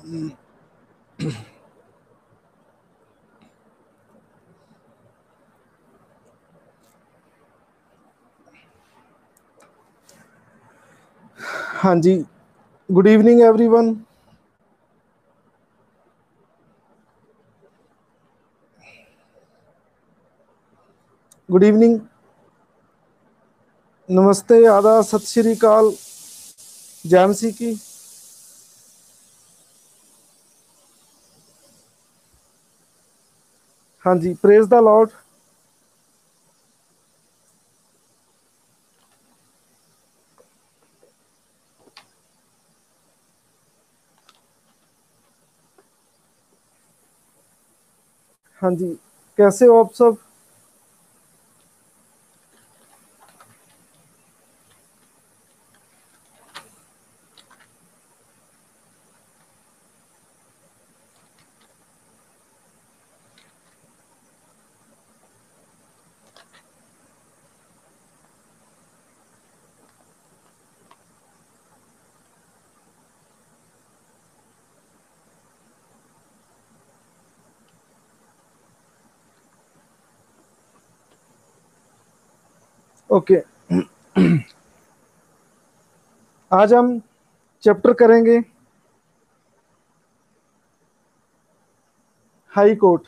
हाँ जी, good evening everyone. Good evening, नमस्ते, आदाब, सत श्री अकाल, जैमसी की। हाँ जी, प्रेज द लॉर्ड। हाँ जी, कैसे हो आप सब? ओके, आज हम चैप्टर करेंगे हाई कोर्ट।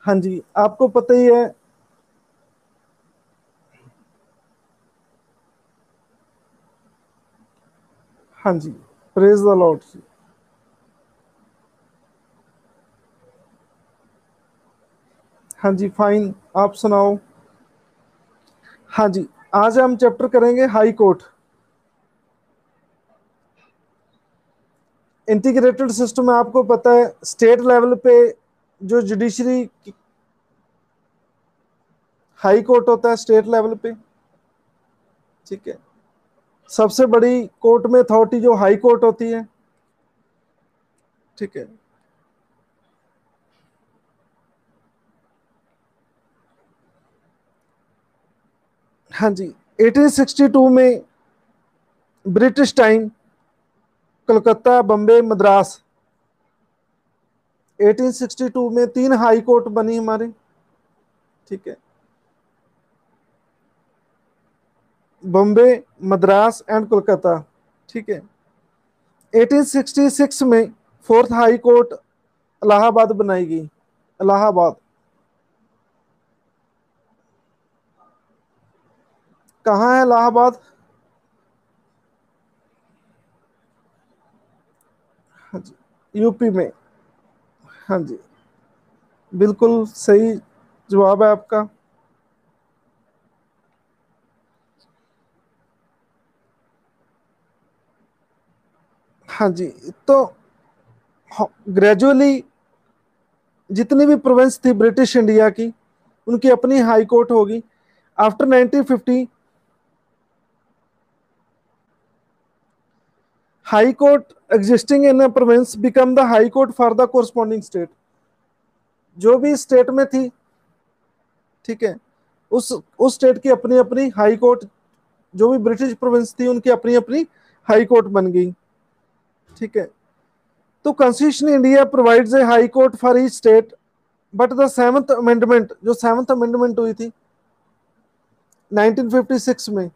हाँ जी, आपको पता ही है। हाँ जी, प्रेज द लॉर्ड। हाँ जी, फाइन, आप सुनाओ। हाँ जी, आज हम चैप्टर करेंगे हाई कोर्ट। इंटीग्रेटेड सिस्टम में आपको पता है स्टेट लेवल पे जो जुडिशरी हाई कोर्ट होता है स्टेट लेवल पे, ठीक है। सबसे बड़ी कोर्ट में अथॉरिटी जो हाई कोर्ट होती है, ठीक है। हाँ जी, 1862 में ब्रिटिश टाइम, कलकत्ता, बम्बे, मद्रास, 1862 में 3 हाई कोर्ट बनी हमारे, ठीक है। बम्बे, मद्रास एंड कोलकाता, ठीक है। 1866 में फोर्थ हाई कोर्ट इलाहाबाद बनाई गई। इलाहाबाद कहाँ है? इलाहाबाद, हाँ जी, यूपी में। हाँ जी, बिल्कुल सही जवाब है आपका। हाँ जी, तो ग्रेजुअली जितनी भी प्रोविंस थी ब्रिटिश इंडिया की, उनकी अपनी हाई कोर्ट होगी। After 1950 high court existing in a province become the high court for the corresponding state. जो भी स्टेट में थी, ठीक है, उस स्टेट की अपनी अपनी हाई कोर्ट, जो भी ब्रिटिश प्रोविंस थी उनकी अपनी अपनी हाई कोर्ट बन गई, ठीक है। तो constitution India provides a high court for each state, but the seventh amendment, जो सेवंथ अमेंडमेंट हुई थी 1956 में,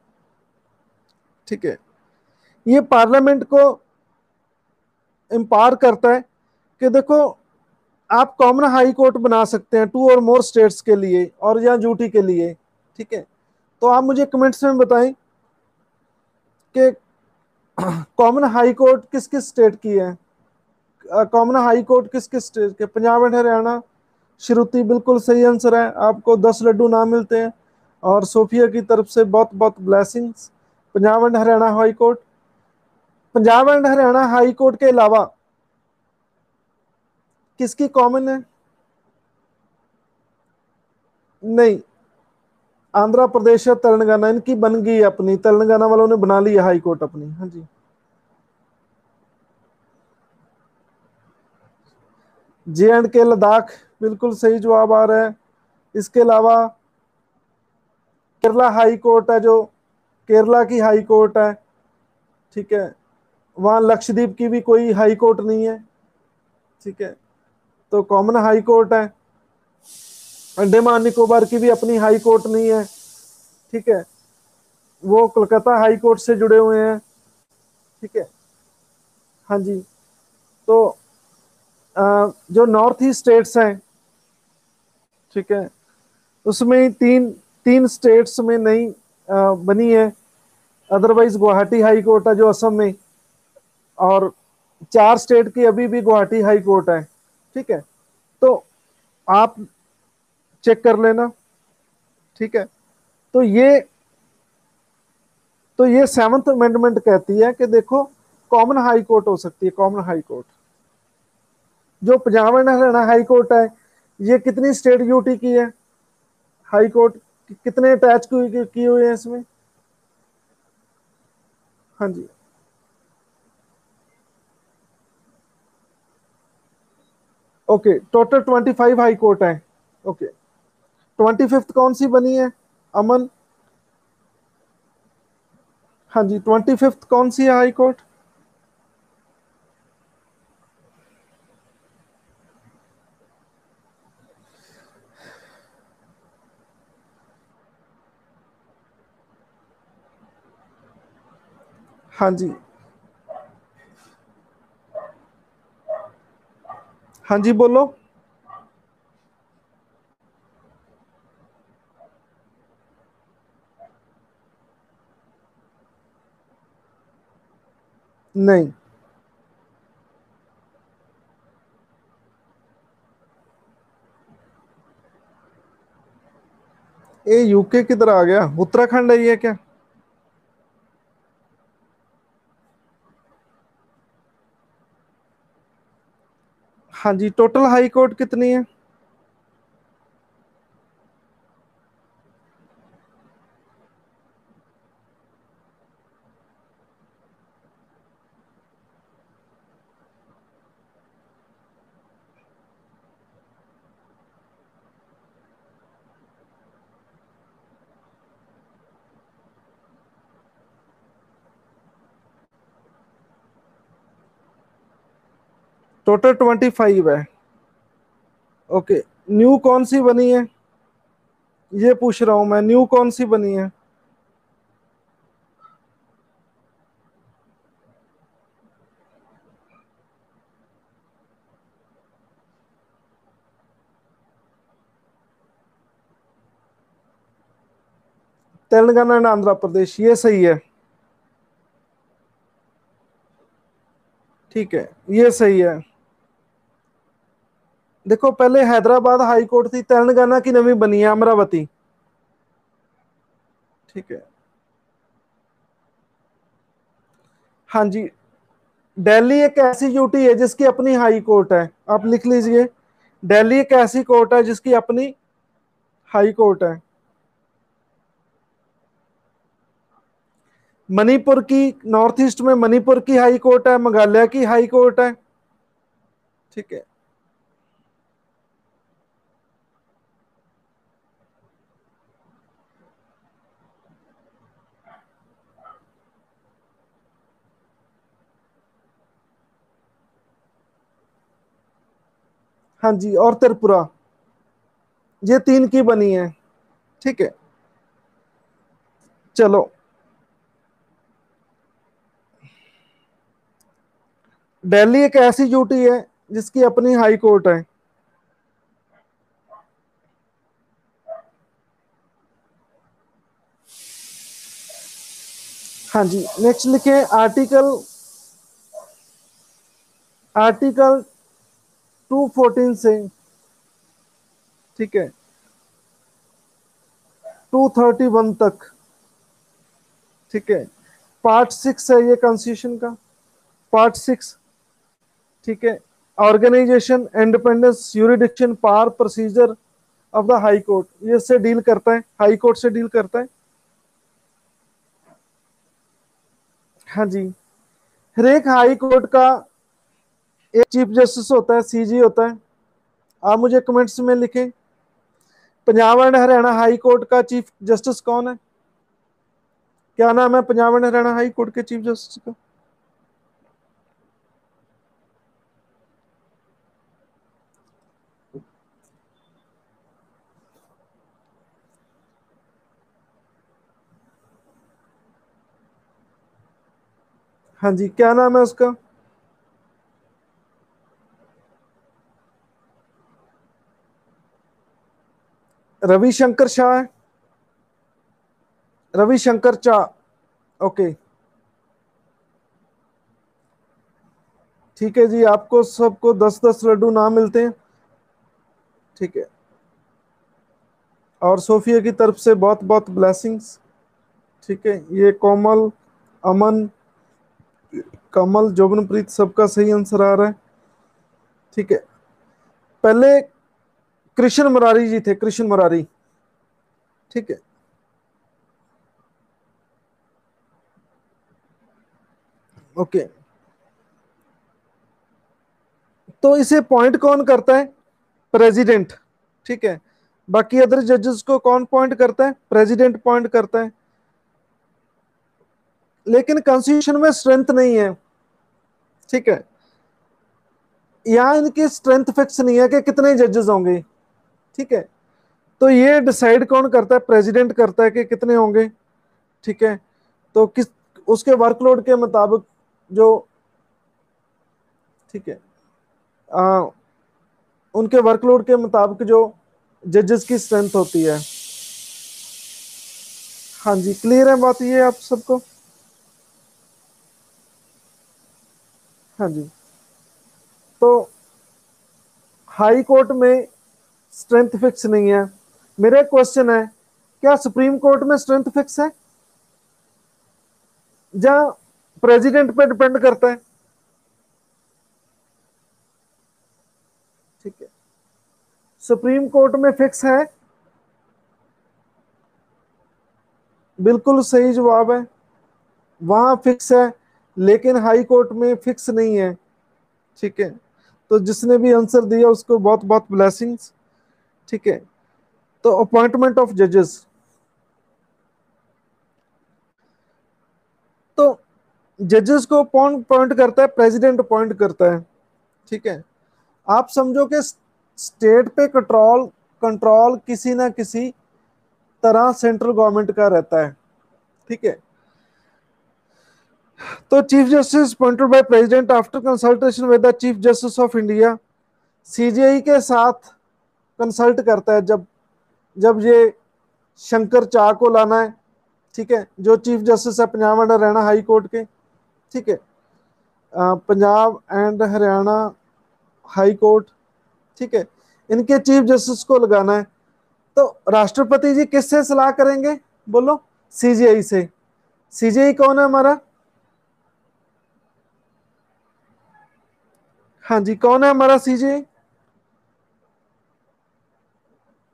ठीक है, ये पार्लियामेंट को एम्पावर करता है कि देखो आप कॉमन हाई कोर्ट बना सकते हैं 2 और मोर स्टेट्स के लिए और या यूटी के लिए, ठीक है। तो आप मुझे कमेंट्स में बताएं कि कॉमन हाई कोर्ट किस किस स्टेट की है। कॉमन हाई कोर्ट किस किस स्टेट के? पंजाब एंड हरियाणा। श्रुति बिल्कुल सही आंसर है, आपको 10 लड्डू ना मिलते हैं और सोफिया की तरफ से बहुत बहुत blessings. Punjab and Haryana high court. Punjab and Haryana high court के अलावा किसकी कॉमन है? नहीं, आंध्र प्रदेश और तेलंगाना, इनकी बन गई अपनी, तेलंगाना वालों ने बना ली हाई कोर्ट अपनी। हाँ जी, जे एंड के लद्दाख, बिल्कुल सही जवाब आ रहा है। इसके अलावा केरला हाई कोर्ट है, जो केरला की हाई कोर्ट है, ठीक है। वहां लक्षद्वीप की भी कोई हाई कोर्ट नहीं है, ठीक है। तो कॉमन हाई कोर्ट है। अंडमान निकोबार की भी अपनी हाई कोर्ट नहीं है, ठीक है। वो कोलकाता हाई कोर्ट से जुड़े हुए हैं, ठीक है। हाँ जी। तो जो नॉर्थ ईस्ट स्टेट्स हैं, ठीक है, उसमें तीन तीन स्टेट्स में नई बनी है। अदरवाइज गुवाहाटी हाई कोर्ट है जो असम में, और 4 स्टेट की अभी भी गुवाहाटी हाई कोर्ट है, ठीक है। तो आप चेक कर लेना, ठीक है। तो ये सेवंथ अमेंडमेंट कहती है कि देखो कॉमन हाई कोर्ट हो सकती है, कॉमन हाई कोर्ट। जो Punjab and Haryana high court है, ये कितनी स्टेट यूटी की है हाई कोर्ट, कितने अटैच किए हुए हैं इसमें? हाँ जी। ओके, टोटल 25 हाई कोर्ट है। ओके, 25th कौन सी बनी है अमन? हाँ जी, 25th कौन सी है हाई कोर्ट? हाँ जी। हाँ जी, बोलो। नहीं, ये यूके किधर आ गया? उत्तराखंड है ये क्या? हाँ जी, टोटल हाई कोर्ट कितनी है? टोटल 25 है। ओके, न्यू कौन सी बनी है? ये पूछ रहा हूं मैं, न्यू कौन सी बनी है? तेलंगाना एंड आंध्र प्रदेश, ये सही है, ठीक है, ये सही है। देखो पहले हैदराबाद हाई कोर्ट थी, तेलंगाना की नवी बनी है अमरावती, ठीक है। हाँ जी, दिल्ली एक ऐसी यूटी है जिसकी अपनी हाई कोर्ट है, आप लिख लीजिए। दिल्ली एक ऐसी कोर्ट है जिसकी अपनी हाई कोर्ट है। मणिपुर की, नॉर्थ ईस्ट में मणिपुर की हाई कोर्ट है, मेघालय की हाई कोर्ट है, ठीक है। हाँ जी, और त्रिपुरा, ये 3 की बनी है, ठीक है। चलो, दिल्ली एक ऐसी यूटी है जिसकी अपनी हाई कोर्ट है। हाँ जी, नेक्स्ट लिखे आर्टिकल, आर्टिकल 214 से, ठीक है, 231 तक, ठीक है। पार्ट 6 है ये कॉन्स्टिट्यूशन का, पार्ट 6, ठीक है। Organisation, independence, jurisdiction, power, procedure of the high court, ये इससे डील करता है, हाई कोर्ट से डील करता है। हाँ जी, हर एक हाई कोर्ट का एक चीफ जस्टिस होता है, सीजी होता है। आप मुझे कमेंट्स में लिखें Punjab and Haryana high court का चीफ जस्टिस कौन है? क्या नाम है Punjab and Haryana high court के चीफ जस्टिस का? हाँ जी, क्या नाम है उसका? रविशंकर शाह है। रविशंकर चा। ओके, ठीक है जी, आपको सबको 10-10 लड्डू ना मिलते हैं। ठीक है, और सोफिया की तरफ से बहुत बहुत ब्लेसिंग्स। ठीक है, ये कोमल, अमन, कमल, जोबनप्रीत सबका सही आंसर आ रहा है। ठीक है, पहले कृष्ण मुरारी जी थे, कृष्ण मुरारी। ठीक है, ओके। तो इसे पॉइंट कौन करता है? प्रेसिडेंट। ठीक है, बाकी अदर जजेस को कौन पॉइंट करता है? प्रेसिडेंट पॉइंट करता है। लेकिन कॉन्स्टिट्यूशन में स्ट्रेंथ नहीं है। ठीक है, यहाँ इनकी स्ट्रेंथ फिक्स नहीं है कि कितने जजेस होंगे। ठीक है, तो ये डिसाइड कौन करता है? प्रेसिडेंट करता है कि कितने होंगे। ठीक है, तो किस उसके वर्कलोड के मुताबिक जो, ठीक है, आ, उनके वर्कलोड के मुताबिक जो जजेस की स्ट्रेंथ होती है। हाँ जी, क्लियर है बात ये आप सबको? हाँ जी, तो हाई कोर्ट में स्ट्रेंथ फिक्स नहीं है। मेरा क्वेश्चन है, क्या सुप्रीम कोर्ट में स्ट्रेंथ फिक्स है? जहां प्रेसिडेंट पे डिपेंड करता है। ठीक है, सुप्रीम कोर्ट में फिक्स है। बिल्कुल सही जवाब है, वहां फिक्स है, लेकिन हाई कोर्ट में फिक्स नहीं है। ठीक है, तो जिसने भी आंसर दिया उसको बहुत बहुत ब्लेसिंग्स। ठीक है, तो अपॉइंटमेंट ऑफ जजेस, तो जजेस को कौन अपॉइंट करता है? प्रेसिडेंट अपॉइंट करता है। ठीक है, आप समझो कि स्टेट पे कंट्रोल कंट्रोल किसी ना किसी तरह सेंट्रल गवर्नमेंट का रहता है। ठीक है, तो chief justice appointed by president after consultation with the chief justice of India. CGI के साथ कंसल्ट करता है जब जब ये शंकर चा को लाना है। ठीक है, जो चीफ जस्टिस है Punjab and Haryana high court के। ठीक है, Punjab and Haryana high court. ठीक है, इनके चीफ जस्टिस को लगाना है। तो राष्ट्रपति जी किससे सलाह करेंगे? बोलो। सीजीआई से। सीजीआई कौन है हमारा? हाँ जी, कौन है हमारा सीजीआई?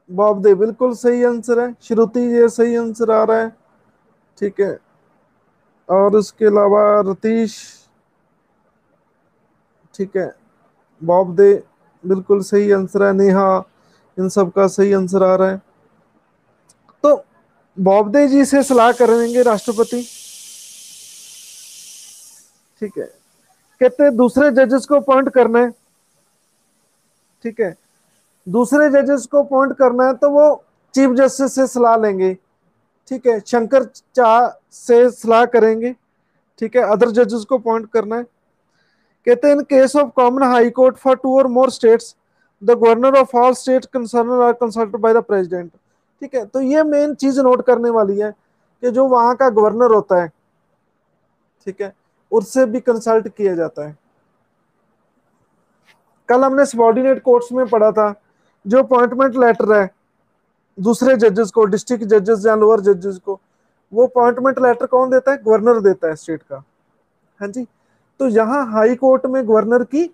बॉबदे, बिल्कुल सही आंसर है। श्रुति, ये सही आंसर आ रहा है। ठीक है, और उसके अलावा रतीश। ठीक है, बॉबदे, बिल्कुल सही आंसर है। नेहा, इन सब का सही आंसर आ रहा है। तो बॉबदे जी से सलाह करेंगे राष्ट्रपति। ठीक है, कहते हैं दूसरे जजेस को अपॉइंट करना है। ठीक है, दूसरे जजेस को अपॉइंट करना है तो वो चीफ जस्टिस से सलाह लेंगे। ठीक है, शंकर चा से सलाह करेंगे। ठीक है, अदर जजेस को अपॉइंट करना है। कहते हैं in case of common high court for 2 और more states, the governor of all state concern are consulted by the president. ठीक है, तो ये मेन चीज नोट करने वाली है कि जो वहां का गवर्नर होता है, ठीक है, उससे भी कंसल्ट किया जाता है। कल हमने सबॉर्डिनेट कोर्ट्स में पढ़ा था, जो अपॉइंटमेंट लेटर है दूसरे जजेस को, डिस्ट्रिक्ट जजेस या लोअर जजेस को, वो अपॉइंटमेंट लेटर कौन देता है? गवर्नर देता है स्टेट का। हाँ जी, तो यहाँ हाई कोर्ट में गवर्नर की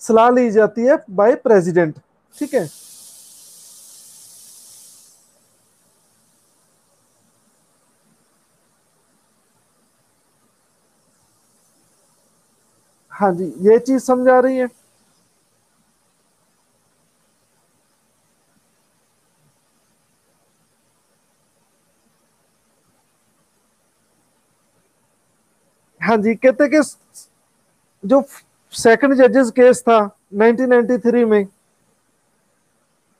सलाह ली जाती है बाय प्रेसिडेंट। ठीक है, हाँ जी, ये चीज समझ आ रही है। हाँ जी, कहते कि जो सेकंड जजेस केस था 1993 में,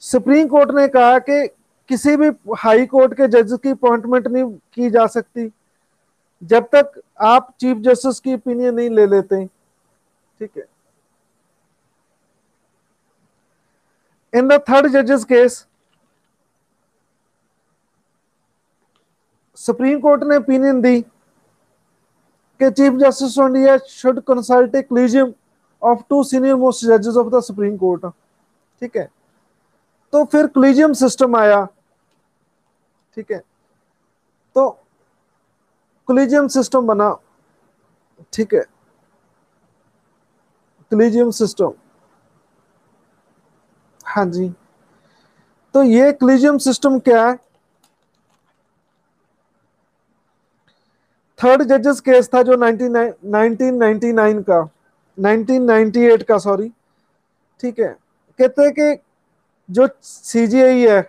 सुप्रीम कोर्ट ने कहा कि किसी भी हाई कोर्ट के जज की अपॉइंटमेंट नहीं की जा सकती जब तक आप चीफ जस्टिस की ओपिनियन नहीं ले लेते। ठीक है। इन द थर्ड जजेस केस, सुप्रीम कोर्ट ने ओपिनियन दी कि chief justice of India should consult a collegium of two senior most जजेस ऑफ द सुप्रीम कोर्ट। ठीक है। तो फिर कॉलेजियम सिस्टम आया। ठीक है। तो कॉलेजियम सिस्टम बना। ठीक है। कॉलेजियम सिस्टम, हाँ जी। तो ये कॉलेजियम सिस्टम क्या है? थर्ड जजेस केस था जो 1999 का, 1998 का, सॉरी। ठीक है। कहते हैं कि जो सीजीआई है,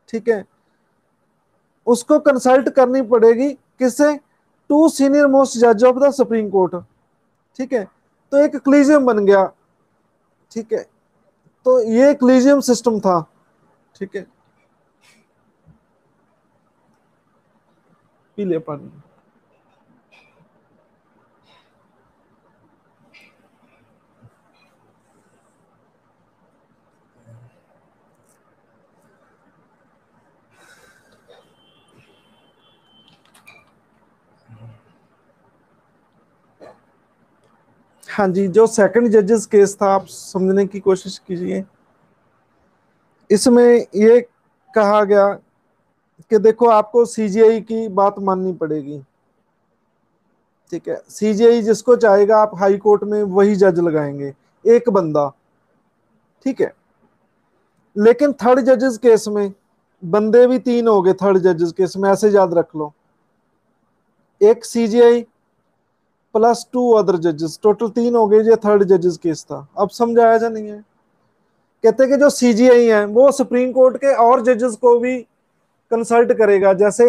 ठीक है, उसको कंसल्ट करनी पड़ेगी किससे? टू सीनियर मोस्ट जज ऑफ द सुप्रीम कोर्ट। ठीक है। तो एक कॉलेजियम बन गया। ठीक है। तो ये कॉलेजियम सिस्टम था। ठीक है। पी ले पानी। हाँ जी, जो सेकंड जजेस केस था, आप समझने की कोशिश कीजिए। इसमें ये कहा गया कि देखो, आपको सीजीआई की बात माननी पड़ेगी। ठीक है। सीजीआई जिसको चाहेगा आप हाई कोर्ट में वही जज लगाएंगे, एक बंदा। ठीक है। लेकिन थर्ड जजेस केस में बंदे भी तीन हो गए। थर्ड जजेस केस में ऐसे याद रख लो, एक सीजीआई प्लस टू अदर जजेस, टोटल तीन हो गए। ये थर्ड जजेस केस था। अब समझ आया या नहीं है? कहते हैं कि जो सीजीआई है वो सुप्रीम कोर्ट के और जजेस को भी कंसल्ट करेगा। जैसे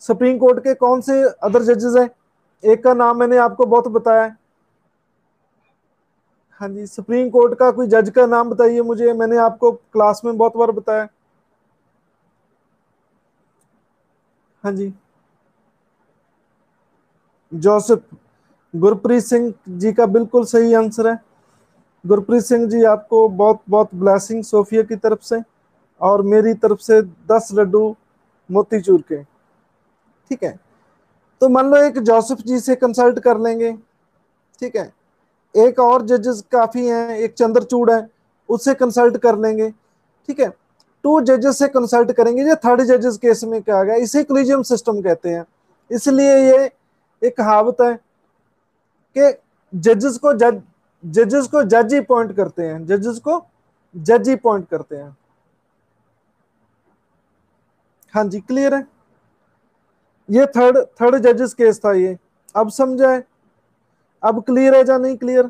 सुप्रीम कोर्ट के कौन से अदर जजेस हैं? एक का नाम मैंने आपको बहुत बताया है। हाँ जी, सुप्रीम कोर्ट का कोई जज का नाम बताइए मुझे, मैंने आपको क्लास में बहुत बार बताया। हाँ जी, जोसेफ, गुरप्रीत सिंह जी का बिल्कुल सही आंसर है। गुरप्रीत सिंह जी, आपको बहुत बहुत ब्लेसिंग सोफिया की तरफ से और मेरी तरफ से 10 लड्डू मोतीचूर के। ठीक है। तो मान लो एक जोसेफ जी से कंसल्ट कर लेंगे। ठीक है। एक और जजेस काफी हैं, एक चंद्रचूड़ है, उससे कंसल्ट कर लेंगे। ठीक है। टू जजेस से कंसल्ट करेंगे। ये थर्ड जजेस केस में क्या गया, इसे कॉलेजियम सिस्टम कहते हैं। इसलिए ये एक कहावत है कि जजेस को जज ही अपॉइंट करते हैं, जजेस को जज ही अपॉइंट करते हैं। हाँ जी, क्लियर है। ये थर्ड थर्ड जजेस केस था ये। अब समझा है? अब क्लियर है या नहीं क्लियर?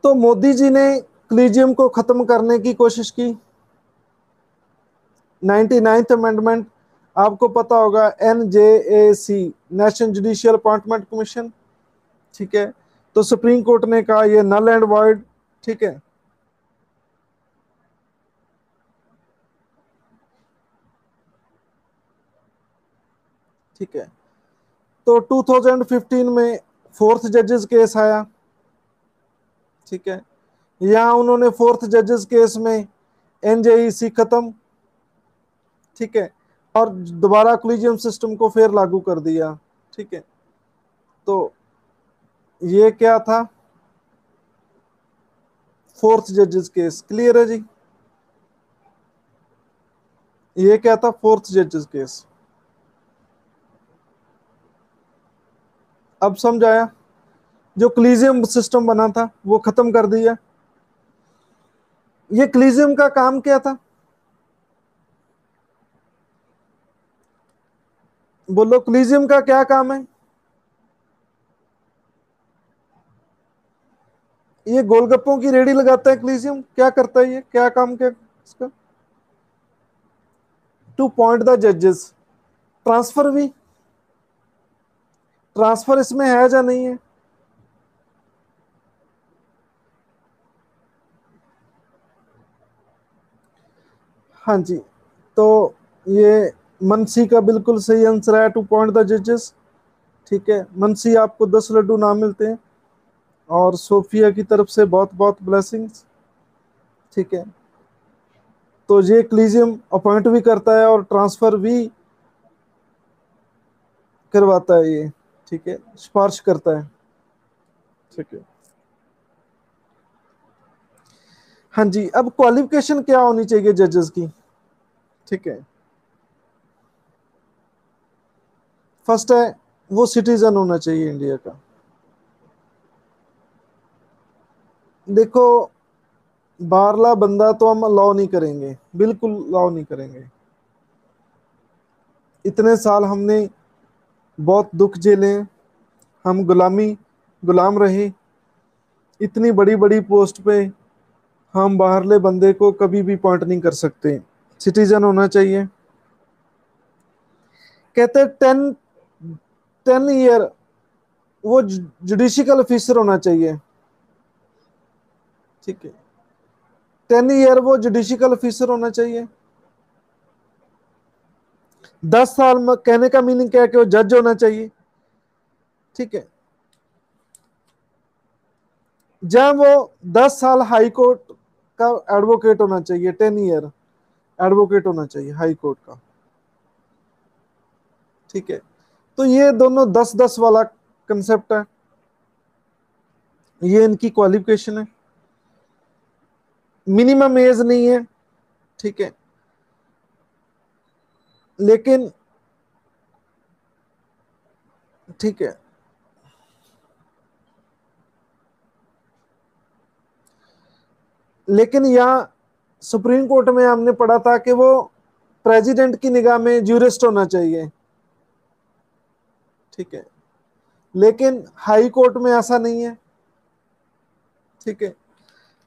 तो मोदी जी ने कॉलेजियम को खत्म करने की कोशिश की। 99th अमेंडमेंट, आपको पता होगा, NJAC, national judicial appointment commission. ठीक है। तो सुप्रीम कोर्ट ने कहा ये नल एंड वॉइड। ठीक है। ठीक है। तो 2015 में फोर्थ जजेस केस आया। ठीक है। यहां उन्होंने फोर्थ जजेस केस में NJEC खत्म। ठीक है। और दोबारा कॉलेजियम सिस्टम को फिर लागू कर दिया। ठीक है। तो ये क्या था? फोर्थ जजेस केस। क्लियर है जी? ये क्या था? फोर्थ जजेस केस। अब समझ आया? जो कॉलेजियम सिस्टम बना था वो खत्म कर दिया। ये कॉलेजियम का काम क्या था? बोलो कोलिजियम का क्या काम है? ये गोलगप्पों की रेडी लगाता है कोलिजियम, क्या करता है ये, क्या काम क्या इसका? टू पॉइंट द जजेस। ट्रांसफर भी, ट्रांसफर इसमें है या नहीं है? हाँ जी, तो ये मनसी का बिल्कुल सही आंसर है, टू पॉइंट द जजेस। ठीक है, मनसी आपको 10 लड्डू नाम मिलते हैं, और सोफिया की तरफ से बहुत बहुत ब्लेसिंग्स। ठीक है, तो ये क्लीजियम अपॉइंट भी करता है और ट्रांसफर भी करवाता है ये। ठीक है, सिफारिश करता है। ठीक है, हाँ जी, अब क्वालिफिकेशन क्या होनी चाहिए जजेस की? ठीक है, फर्स्ट है वो सिटीजन होना चाहिए इंडिया का। देखो, बाहरला बंदा तो हम अलाउ नहीं करेंगे, बिल्कुल अलाउ नहीं करेंगे। इतने साल हमने बहुत दुख झेले, हम गुलाम रहे, इतनी बड़ी बड़ी पोस्ट पे हम बाहरले बंदे को कभी भी पॉइंट नहीं कर सकते। सिटीजन होना चाहिए। कहते 10 ईयर वो जुडिशियल ऑफिसर होना चाहिए। ठीक है, 10 ईयर वो जुडिशियल ऑफिसर होना चाहिए। 10 साल में कहने का मीनिंग क्या है कि वो जज होना चाहिए। ठीक है, जब वो 10 साल हाई कोर्ट का एडवोकेट होना चाहिए, 10 ईयर एडवोकेट होना चाहिए हाई कोर्ट का। ठीक है, तो ये दोनों 10-10 वाला कंसेप्ट है, ये इनकी क्वालिफिकेशन है। मिनिमम एज नहीं है। ठीक है, लेकिन ठीक है, लेकिन यहाँ सुप्रीम कोर्ट में हमने पढ़ा था कि वो प्रेसिडेंट की निगाह में ज्यूरिस्ट होना चाहिए। ठीक है, लेकिन हाई कोर्ट में ऐसा नहीं है। ठीक है,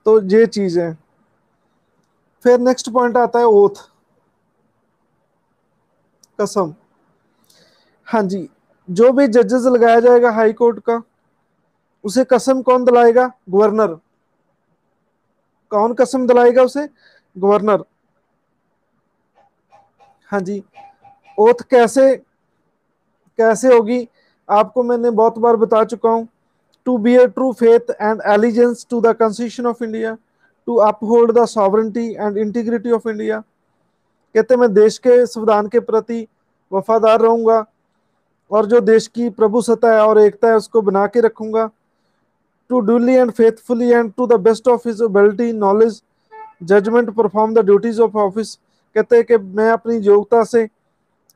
तो ये चीज है। फिर नेक्स्ट पॉइंट आता है ओथ, कसम। हाँ जी, जो भी जजेस लगाया जाएगा हाई कोर्ट का, उसे कसम कौन दिलाएगा? गवर्नर। कौन कसम दिलाएगा उसे? गवर्नर। हाँ जी, ओथ कैसे कैसे होगी, आपको मैंने बहुत बार बता चुका हूं। To bear true faith and allegiance to the constitution of India, to uphold the sovereignty and integrity of India. कहते मैं देश के संविधान के प्रति वफादार रहूंगा, और जो देश की प्रभुसत्ता है और एकता है उसको बना के रखूंगा। To duly and faithfully and to the best of his ability knowledge judgment perform the duties of office. कहते हैं कि मैं अपनी योग्यता से,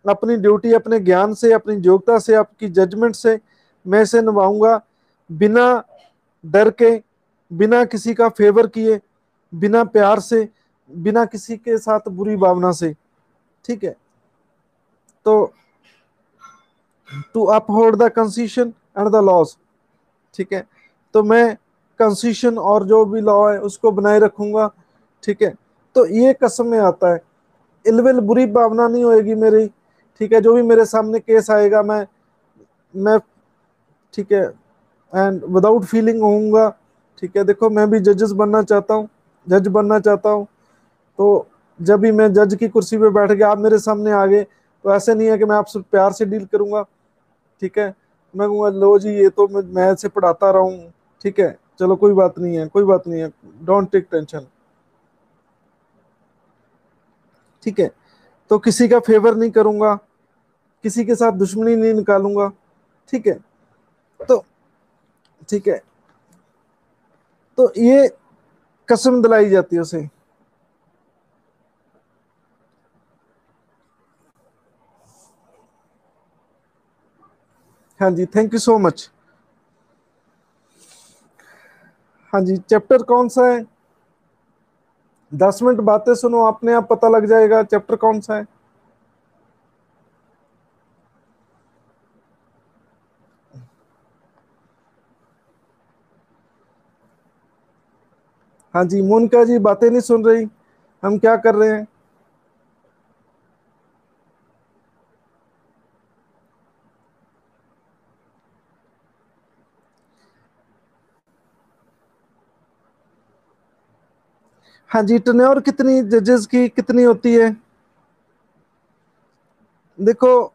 अपनी ड्यूटी अपने ज्ञान से, अपनी योग्यता से, आपकी जजमेंट से मैं इसे निभाऊंगा, बिना डर के, बिना किसी का फेवर किए, बिना प्यार से, बिना किसी के साथ बुरी भावना से। ठीक है, तो to uphold the constitution and the laws. ठीक है, तो मैं कॉन्स्टिट्यूशन और जो भी लॉ है उसको बनाए रखूंगा। ठीक है, तो ये कसम में आता है। इलविल बुरी भावना नहीं होएगी मेरी। ठीक है, जो भी मेरे सामने केस आएगा, मैं ठीक है, एंड विदाउट फीलिंग होऊंगा। ठीक है, देखो मैं भी जजेस बनना चाहता हूँ, जज बनना चाहता हूँ। तो जब भी मैं जज की कुर्सी पे बैठ गया, आप मेरे सामने आ गए, तो ऐसे नहीं है कि मैं आपसे प्यार से डील करूंगा। ठीक है, मैं कहूँगा लो जी ये तो मैं ऐसे पढ़ाता रहा हूँ। ठीक है, चलो कोई बात नहीं है, कोई बात नहीं है, डोंट टेक टेंशन। ठीक है, तो किसी का फेवर नहीं करूंगा, किसी के साथ दुश्मनी नहीं निकालूंगा। ठीक है, तो ठीक है, तो ये कसम दिलाई जाती है उसे। हाँ जी, थैंक यू सो मच। हाँ जी, चैप्टर कौन सा है? 10 मिनट बातें सुनो, अपने आप पता लग जाएगा चैप्टर कौन सा है। हाँ जी मोनिका जी, बातें नहीं सुन रही, हम क्या कर रहे हैं? हाँ जी, टेन्योर कितनी जजेस की कितनी होती है? देखो,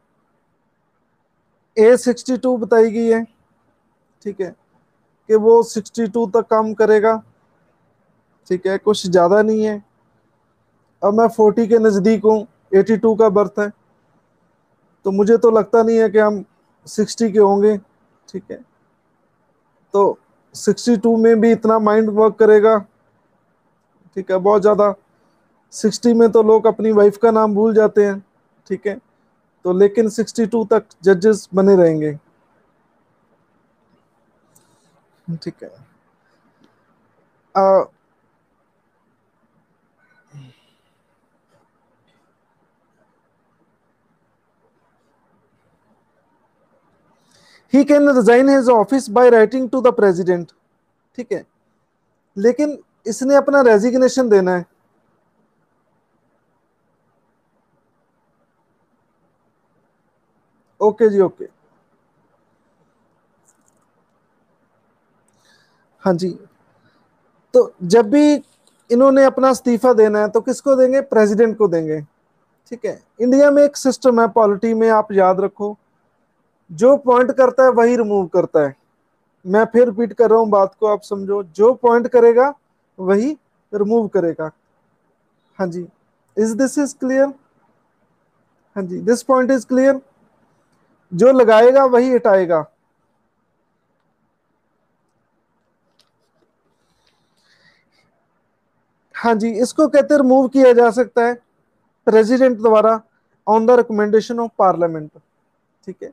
A62 बताई गई है, ठीक है, कि वो 62 तक काम करेगा, ठीक है, कुछ ज्यादा नहीं है। अब मैं 40 के नजदीक हूँ, 82 का बर्थ है, तो मुझे तो लगता नहीं है कि हम 60 के होंगे, ठीक है। तो 62 में भी इतना माइंड वर्क करेगा, ठीक है, बहुत ज्यादा। 60 में तो लोग अपनी वाइफ का नाम भूल जाते हैं, ठीक है। तो लेकिन 62 तक जजेस बने रहेंगे, ठीक है। He can resign his office by writing to the president, ठीक है, लेकिन इसने अपना रेजिग्नेशन देना है। ओके जी, ओके। हाँ जी, तो जब भी इन्होंने अपना इस्तीफा देना है तो किसको देंगे? प्रेसिडेंट को देंगे, ठीक है। इंडिया में एक सिस्टम है पॉलिटी में, आप याद रखो, जो पॉइंट करता है वही रिमूव करता है। मैं फिर रिपीट कर रहा हूं बात को, आप समझो, जो पॉइंट करेगा वही रिमूव करेगा। हाँ जी, इज दिस इज क्लियर? हाँ जी, दिस पॉइंट इज क्लियर। जो लगाएगा वही हटाएगा। हाँ जी, इसको कहते हैं रिमूव किया जा सकता है प्रेसिडेंट द्वारा on the recommendation of parliament, ठीक है।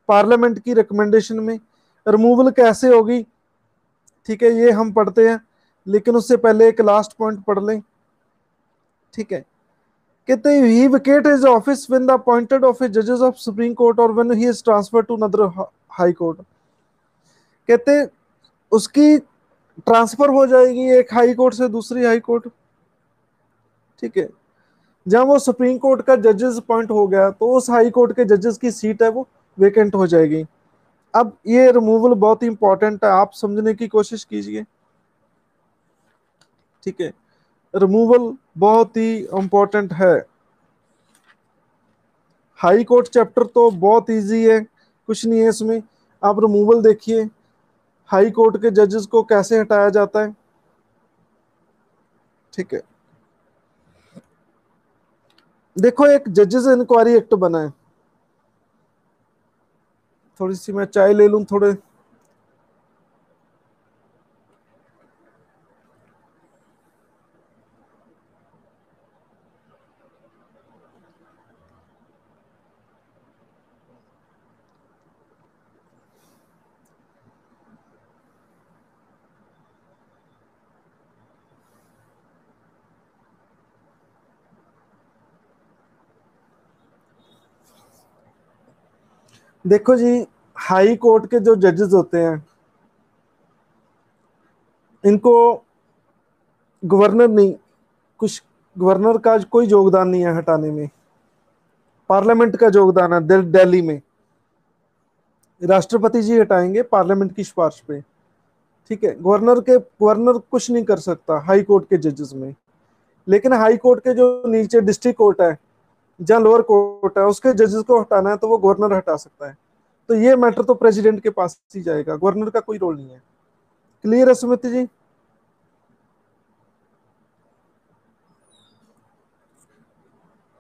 पार्लियामेंट की रिकमेंडेशन में रिमूवल कैसे होगी, ठीक है, ये हम पढ़ते हैं, लेकिन उससे पहले एक लास्ट पॉइंट पढ़ लें, ठीक है। कहते हैं he vacate his office when the appointed of जजेस ऑफ सुप्रीम कोर्ट और when he is transfer to another high court. कहते हैं उसकी ट्रांसफर हो जाएगी एक हाई कोर्ट से दूसरी हाई कोर्ट, ठीक है। जब वो सुप्रीम कोर्ट का जजेस अपॉइंट हो गया तो उस हाई कोर्ट के जजेस की सीट है वो वेकेंट हो जाएगी। अब ये रिमूवल बहुत ही इंपॉर्टेंट है, आप समझने की कोशिश कीजिए, ठीक है। रिमूवल बहुत ही इंपॉर्टेंट है। हाई कोर्ट चैप्टर तो बहुत इजी है, कुछ नहीं है इसमें। आप रिमूवल देखिए, हाई कोर्ट के जजेस को कैसे हटाया जाता है, ठीक है। देखो, एक जजेस इंक्वायरी एक्ट बना है, थोड़ी सी मैं चाय ले लूं थोड़े। देखो जी, हाई कोर्ट के जो जजेस होते हैं इनको गवर्नर नहीं, कुछ गवर्नर का कोई योगदान नहीं है हटाने में, पार्लियामेंट का योगदान है। दिल्ली में राष्ट्रपति जी हटाएंगे पार्लियामेंट की सिफारिश पे, ठीक है। गवर्नर कुछ नहीं कर सकता हाई कोर्ट के जजेस में। लेकिन हाई कोर्ट के जो नीचे डिस्ट्रिक्ट कोर्ट है, जहाँ लोअर कोर्ट है, उसके जजेस को हटाना है तो वो गवर्नर हटा सकता है। तो ये मैटर तो प्रेसिडेंट के पास ही जाएगा, गवर्नर का कोई रोल नहीं है। क्लियर है सुमित जी?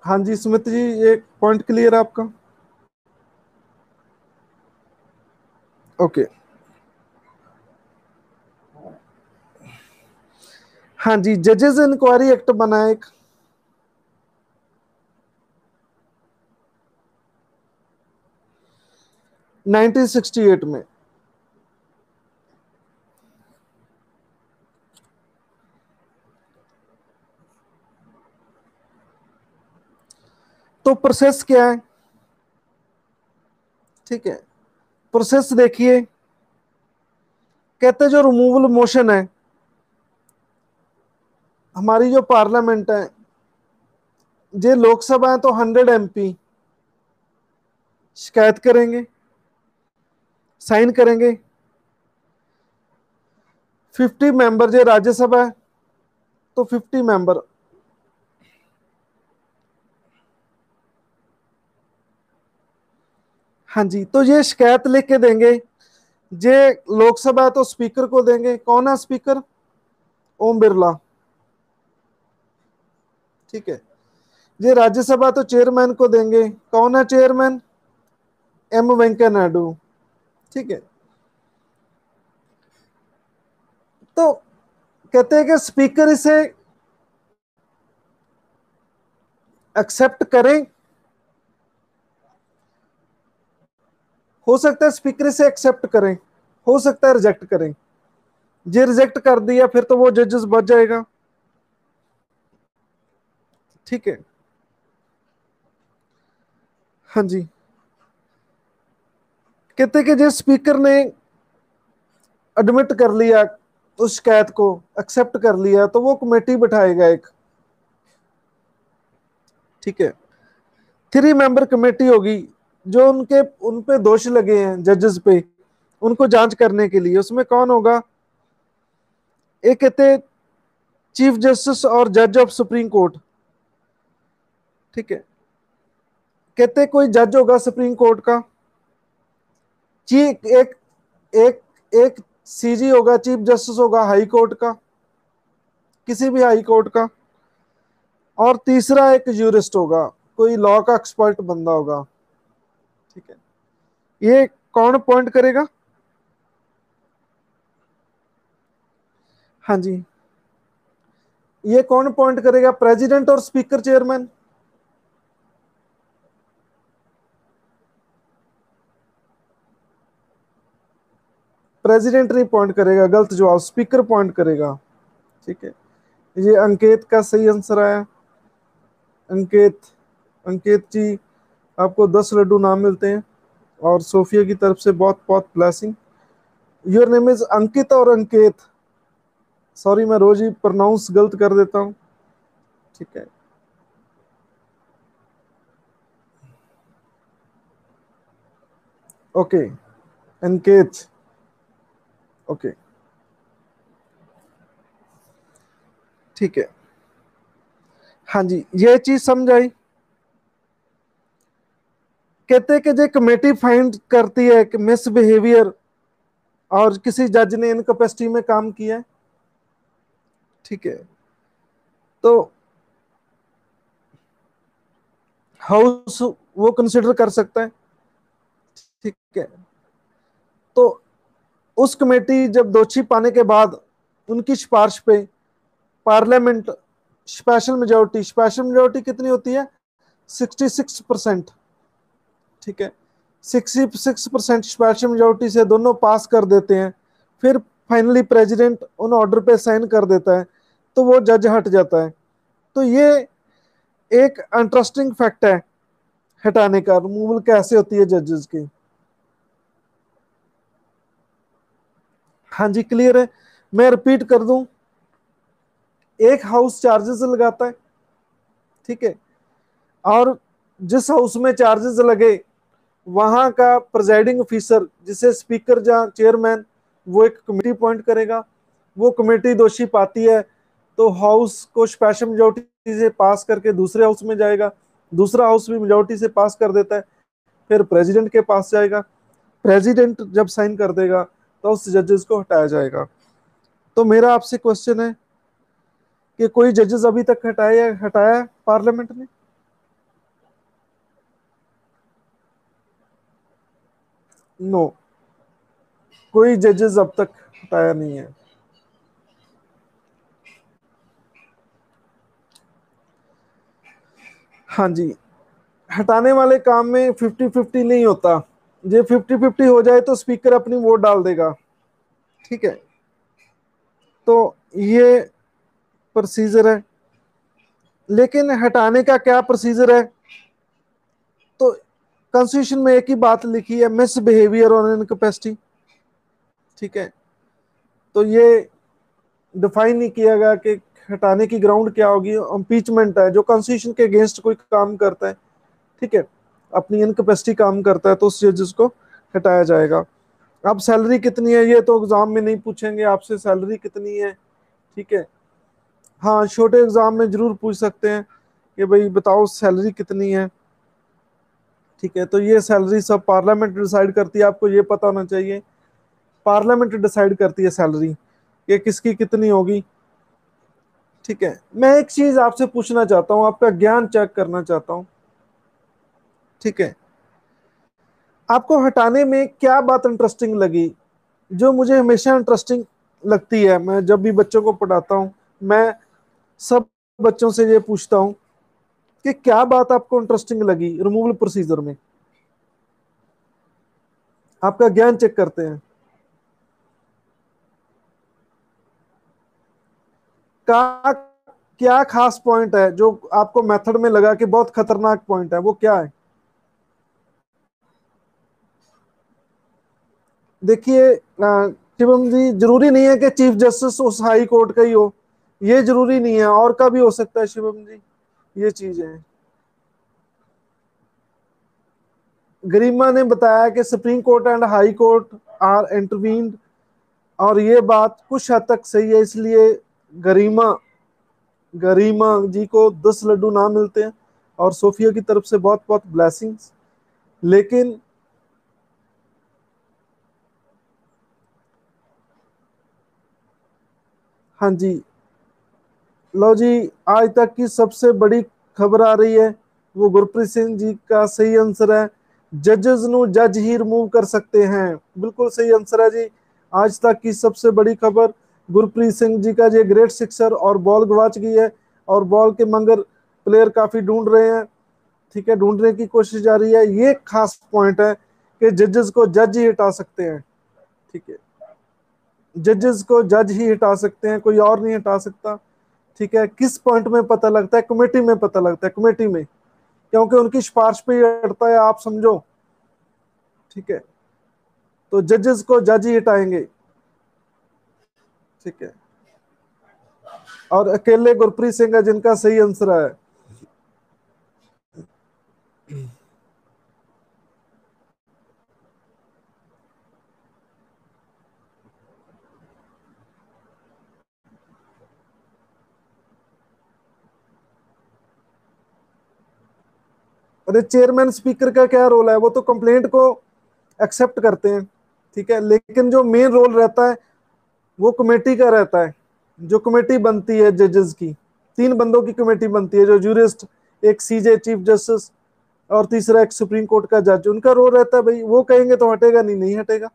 हाँ जी सुमित जी, ये पॉइंट क्लियर है आपका? ओके। हाँ जी, जजेस इंक्वायरी एक्ट बना है एक, 1968 में। तो प्रोसेस क्या है, ठीक है, प्रोसेस देखिए। कहते जो रिमूवल मोशन है, हमारी जो पार्लियामेंट है, जे लोकसभा है तो 100 MP शिकायत करेंगे, साइन करेंगे। 50 मेंबर जो राज्यसभा है तो 50 मेंबर। हाँ जी, तो ये शिकायत लिख के देंगे। जे लोकसभा है तो स्पीकर को देंगे। कौन है स्पीकर? ओम बिरला। ठीक है। ये राज्यसभा तो चेयरमैन को देंगे। कौन है चेयरमैन? एम वेंकैया नायडू। ठीक है। तो कहते हैं कि स्पीकर इसे एक्सेप्ट करें, हो सकता है स्पीकर इसे एक्सेप्ट करें, हो सकता है रिजेक्ट करें। जे रिजेक्ट कर दिया फिर तो वो जजेस बच जाएगा। ठीक है। हाँ जी, कहते कि जिस स्पीकर ने एडमिट कर लिया, उस शिकायत को एक्सेप्ट कर लिया, तो वो कमेटी बिठाएगा एक। ठीक है। 3 मेंबर कमेटी होगी, जो उनके उन पे दोष लगे हैं जजेस पे, उनको जांच करने के लिए। उसमें कौन होगा? एक कहते चीफ जस्टिस और जज ऑफ सुप्रीम कोर्ट। ठीक है। कहते कोई जज होगा सुप्रीम कोर्ट का, चीफ एक एक एक सीजी होगा, चीफ जस्टिस होगा हाई कोर्ट का, किसी भी हाई कोर्ट का, और तीसरा एक यूरिस्ट होगा, कोई लॉ का एक्सपर्ट बंदा होगा। ठीक है। ये कौन अपॉइंट करेगा? हाँ जी, ये कौन अपॉइंट करेगा? प्रेसिडेंट और स्पीकर चेयरमैन। प्रेसिडेंट नहीं अपॉइंट करेगा, गलत जवाब, स्पीकर अपॉइंट करेगा। ठीक है। ये अंकित का सही आंसर आया। अंकित, अंकित जी, आपको 10 लड्डू नाम मिलते हैं, और सोफिया की तरफ से बहुत बहुत ब्लेसिंग। योर नेम इज अंकित और अंकित। सॉरी, मैं रोज ही प्रोनाउंस गलत कर देता हूँ। ठीक है। ओके, अंकित। ओके, ठीक है। हाँ जी, ये चीज समझ आई। कहते हैं कि जो कमेटी फाइंड करती है कि मिस बिहेवियर और किसी जज ने इनकैपेसिटी में काम किया है। ठीक है। तो हाउस वो कंसिडर कर सकता है। ठीक है। तो उस कमेटी जब दोषी पाने के बाद उनकी सिफारिश पे पार्लियामेंट स्पेशल मेजोरिटी कितनी होती है? 66%। ठीक है। 66% स्पेशल मेजोरिटी से दोनों पास कर देते हैं। फिर फाइनली प्रेसिडेंट उन ऑर्डर पे साइन कर देता है, तो वो जज हट जाता है। तो ये एक इंटरेस्टिंग फैक्ट है हटाने का, रिमूवल कैसे होती है जजेस की। हाँ जी, क्लियर है। मैं रिपीट कर दूं, एक हाउस चार्जेस लगाता है। ठीक है। और जिस हाउस में चार्जेस लगे, वहां का प्रिजाइडिंग ऑफिसर, जिसे स्पीकर या चेयरमैन, वो एक कमेटी अपॉइंट करेगा। वो कमेटी दोषी पाती है तो हाउस को स्पेशल मेजोरिटी से पास करके दूसरे हाउस में जाएगा। दूसरा हाउस भी मेजोरिटी से पास कर देता है, फिर प्रेसिडेंट के पास जाएगा। प्रेसिडेंट जब साइन कर देगा तो उस जजेस को हटाया जाएगा। तो मेरा आपसे क्वेश्चन है कि कोई जजेस अभी तक हटाया पार्लियामेंट ने? नो, कोई जजेस अब तक हटाया नहीं है। हाँ जी, हटाने वाले काम में 50-50 नहीं होता। ये 50-50 हो जाए तो स्पीकर अपनी वोट डाल देगा। ठीक है। तो ये प्रोसीजर है। लेकिन हटाने का क्या प्रोसीजर है? तो कॉन्स्टिट्यूशन में एक ही बात लिखी है, मिस बिहेवियर और इनकैपेसिटी। ठीक है। तो ये डिफाइन नहीं किया गया कि हटाने की ग्राउंड क्या होगी। इम्पीचमेंट है, जो कॉन्स्टिट्यूशन के अगेंस्ट कोई काम करता है, ठीक है, अपनी इनकैपेसिटी काम करता है, तो उस जजेस को हटाया जाएगा। अब सैलरी कितनी है, ये तो एग्जाम में नहीं पूछेंगे आपसे सैलरी कितनी है, ठीक है। हाँ, छोटे एग्जाम में जरूर पूछ सकते हैं कि भाई बताओ सैलरी कितनी है, ठीक है। तो ये सैलरी सब पार्लियामेंट डिसाइड करती है, आपको ये पता होना चाहिए। पार्लियामेंट डिसाइड करती है सैलरी कि किसकी कितनी होगी, ठीक है। मैं एक चीज आपसे पूछना चाहता हूँ, आपका ज्ञान चेक करना चाहता हूँ, ठीक है। आपको हटाने में क्या बात इंटरेस्टिंग लगी? जो मुझे हमेशा इंटरेस्टिंग लगती है, मैं जब भी बच्चों को पढ़ाता हूँ, मैं सब बच्चों से ये पूछता हूँ कि क्या बात आपको इंटरेस्टिंग लगी रिमूवल प्रोसीजर में। आपका ज्ञान चेक करते हैं। का क्या खास पॉइंट है जो आपको मेथड में लगा कि बहुत खतरनाक पॉइंट है, वो क्या है? देखिए शिवम जी, जरूरी नहीं है कि चीफ जस्टिस उस हाई कोर्ट का ही हो, ये जरूरी नहीं है, और का भी हो सकता है शिवम जी, ये चीजें हैं। गरिमा ने बताया कि supreme court and high court are intervened, और ये बात कुछ हद तक सही है, इसलिए गरिमा गरिमा जी को 10 लड्डू ना मिलते हैं, और सोफिया की तरफ से बहुत बहुत ब्लेसिंग्स। लेकिन हाँ जी, लो जी, आज तक की सबसे बड़ी खबर आ रही है, वो गुरप्रीत सिंह जी का सही आंसर है। जजेस नु जज ही रिमूव कर सकते हैं, बिल्कुल सही आंसर है जी। आज तक की सबसे बड़ी खबर, गुरप्रीत सिंह जी का ये ग्रेट सिक्सर, और बॉल गवाच गई है, और बॉल के मंगर प्लेयर काफी ढूंढ रहे हैं, ठीक है, ढूंढने की कोशिश जारी है। ये खास पॉइंट है कि जजेस को जज ही हटा सकते हैं, ठीक है, जजेस को जज ही हटा सकते हैं, कोई और नहीं हटा सकता, ठीक है। किस पॉइंट में पता लगता है? कमेटी में पता लगता है, कमेटी में, क्योंकि उनकी सिफारिश पे ही हटता है, आप समझो, ठीक है। तो जजेस को जज ही हटाएंगे, ठीक है। और अकेले गुरप्रीत सिंह है जिनका सही आंसर है। अरे चेयरमैन स्पीकर का क्या रोल है? वो तो कंप्लेंट को एक्सेप्ट करते हैं, ठीक है, लेकिन जो मेन रोल रहता है वो कमेटी का रहता है। जो कमेटी बनती है जजेस की, 3 बंदों की कमेटी बनती है, जो जूरिस्ट, एक सीजे चीफ जस्टिस, और तीसरा एक सुप्रीम कोर्ट का जज, उनका रोल रहता है भाई, वो कहेंगे तो हटेगा, नहीं नहीं हटेगा।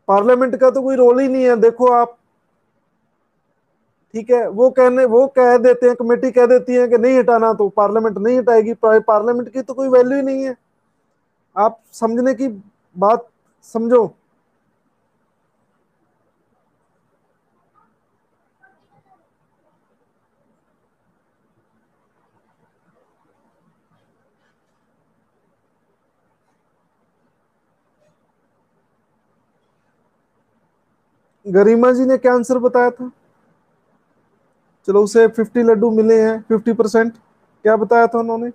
पार्लियामेंट का तो कोई रोल ही नहीं है, देखो आप, ठीक है। वो कह देते हैं, कमेटी कह देती है कि नहीं हटाना, तो पार्लियामेंट नहीं हटाएगी, पार्लियामेंट की तो कोई वैल्यू ही नहीं है। आप समझने की बात समझो। गरिमा जी ने क्या आंसर बताया था? चलो, उसे 50 लड्डू मिले हैं, 50%। क्या बताया था उन्होंने?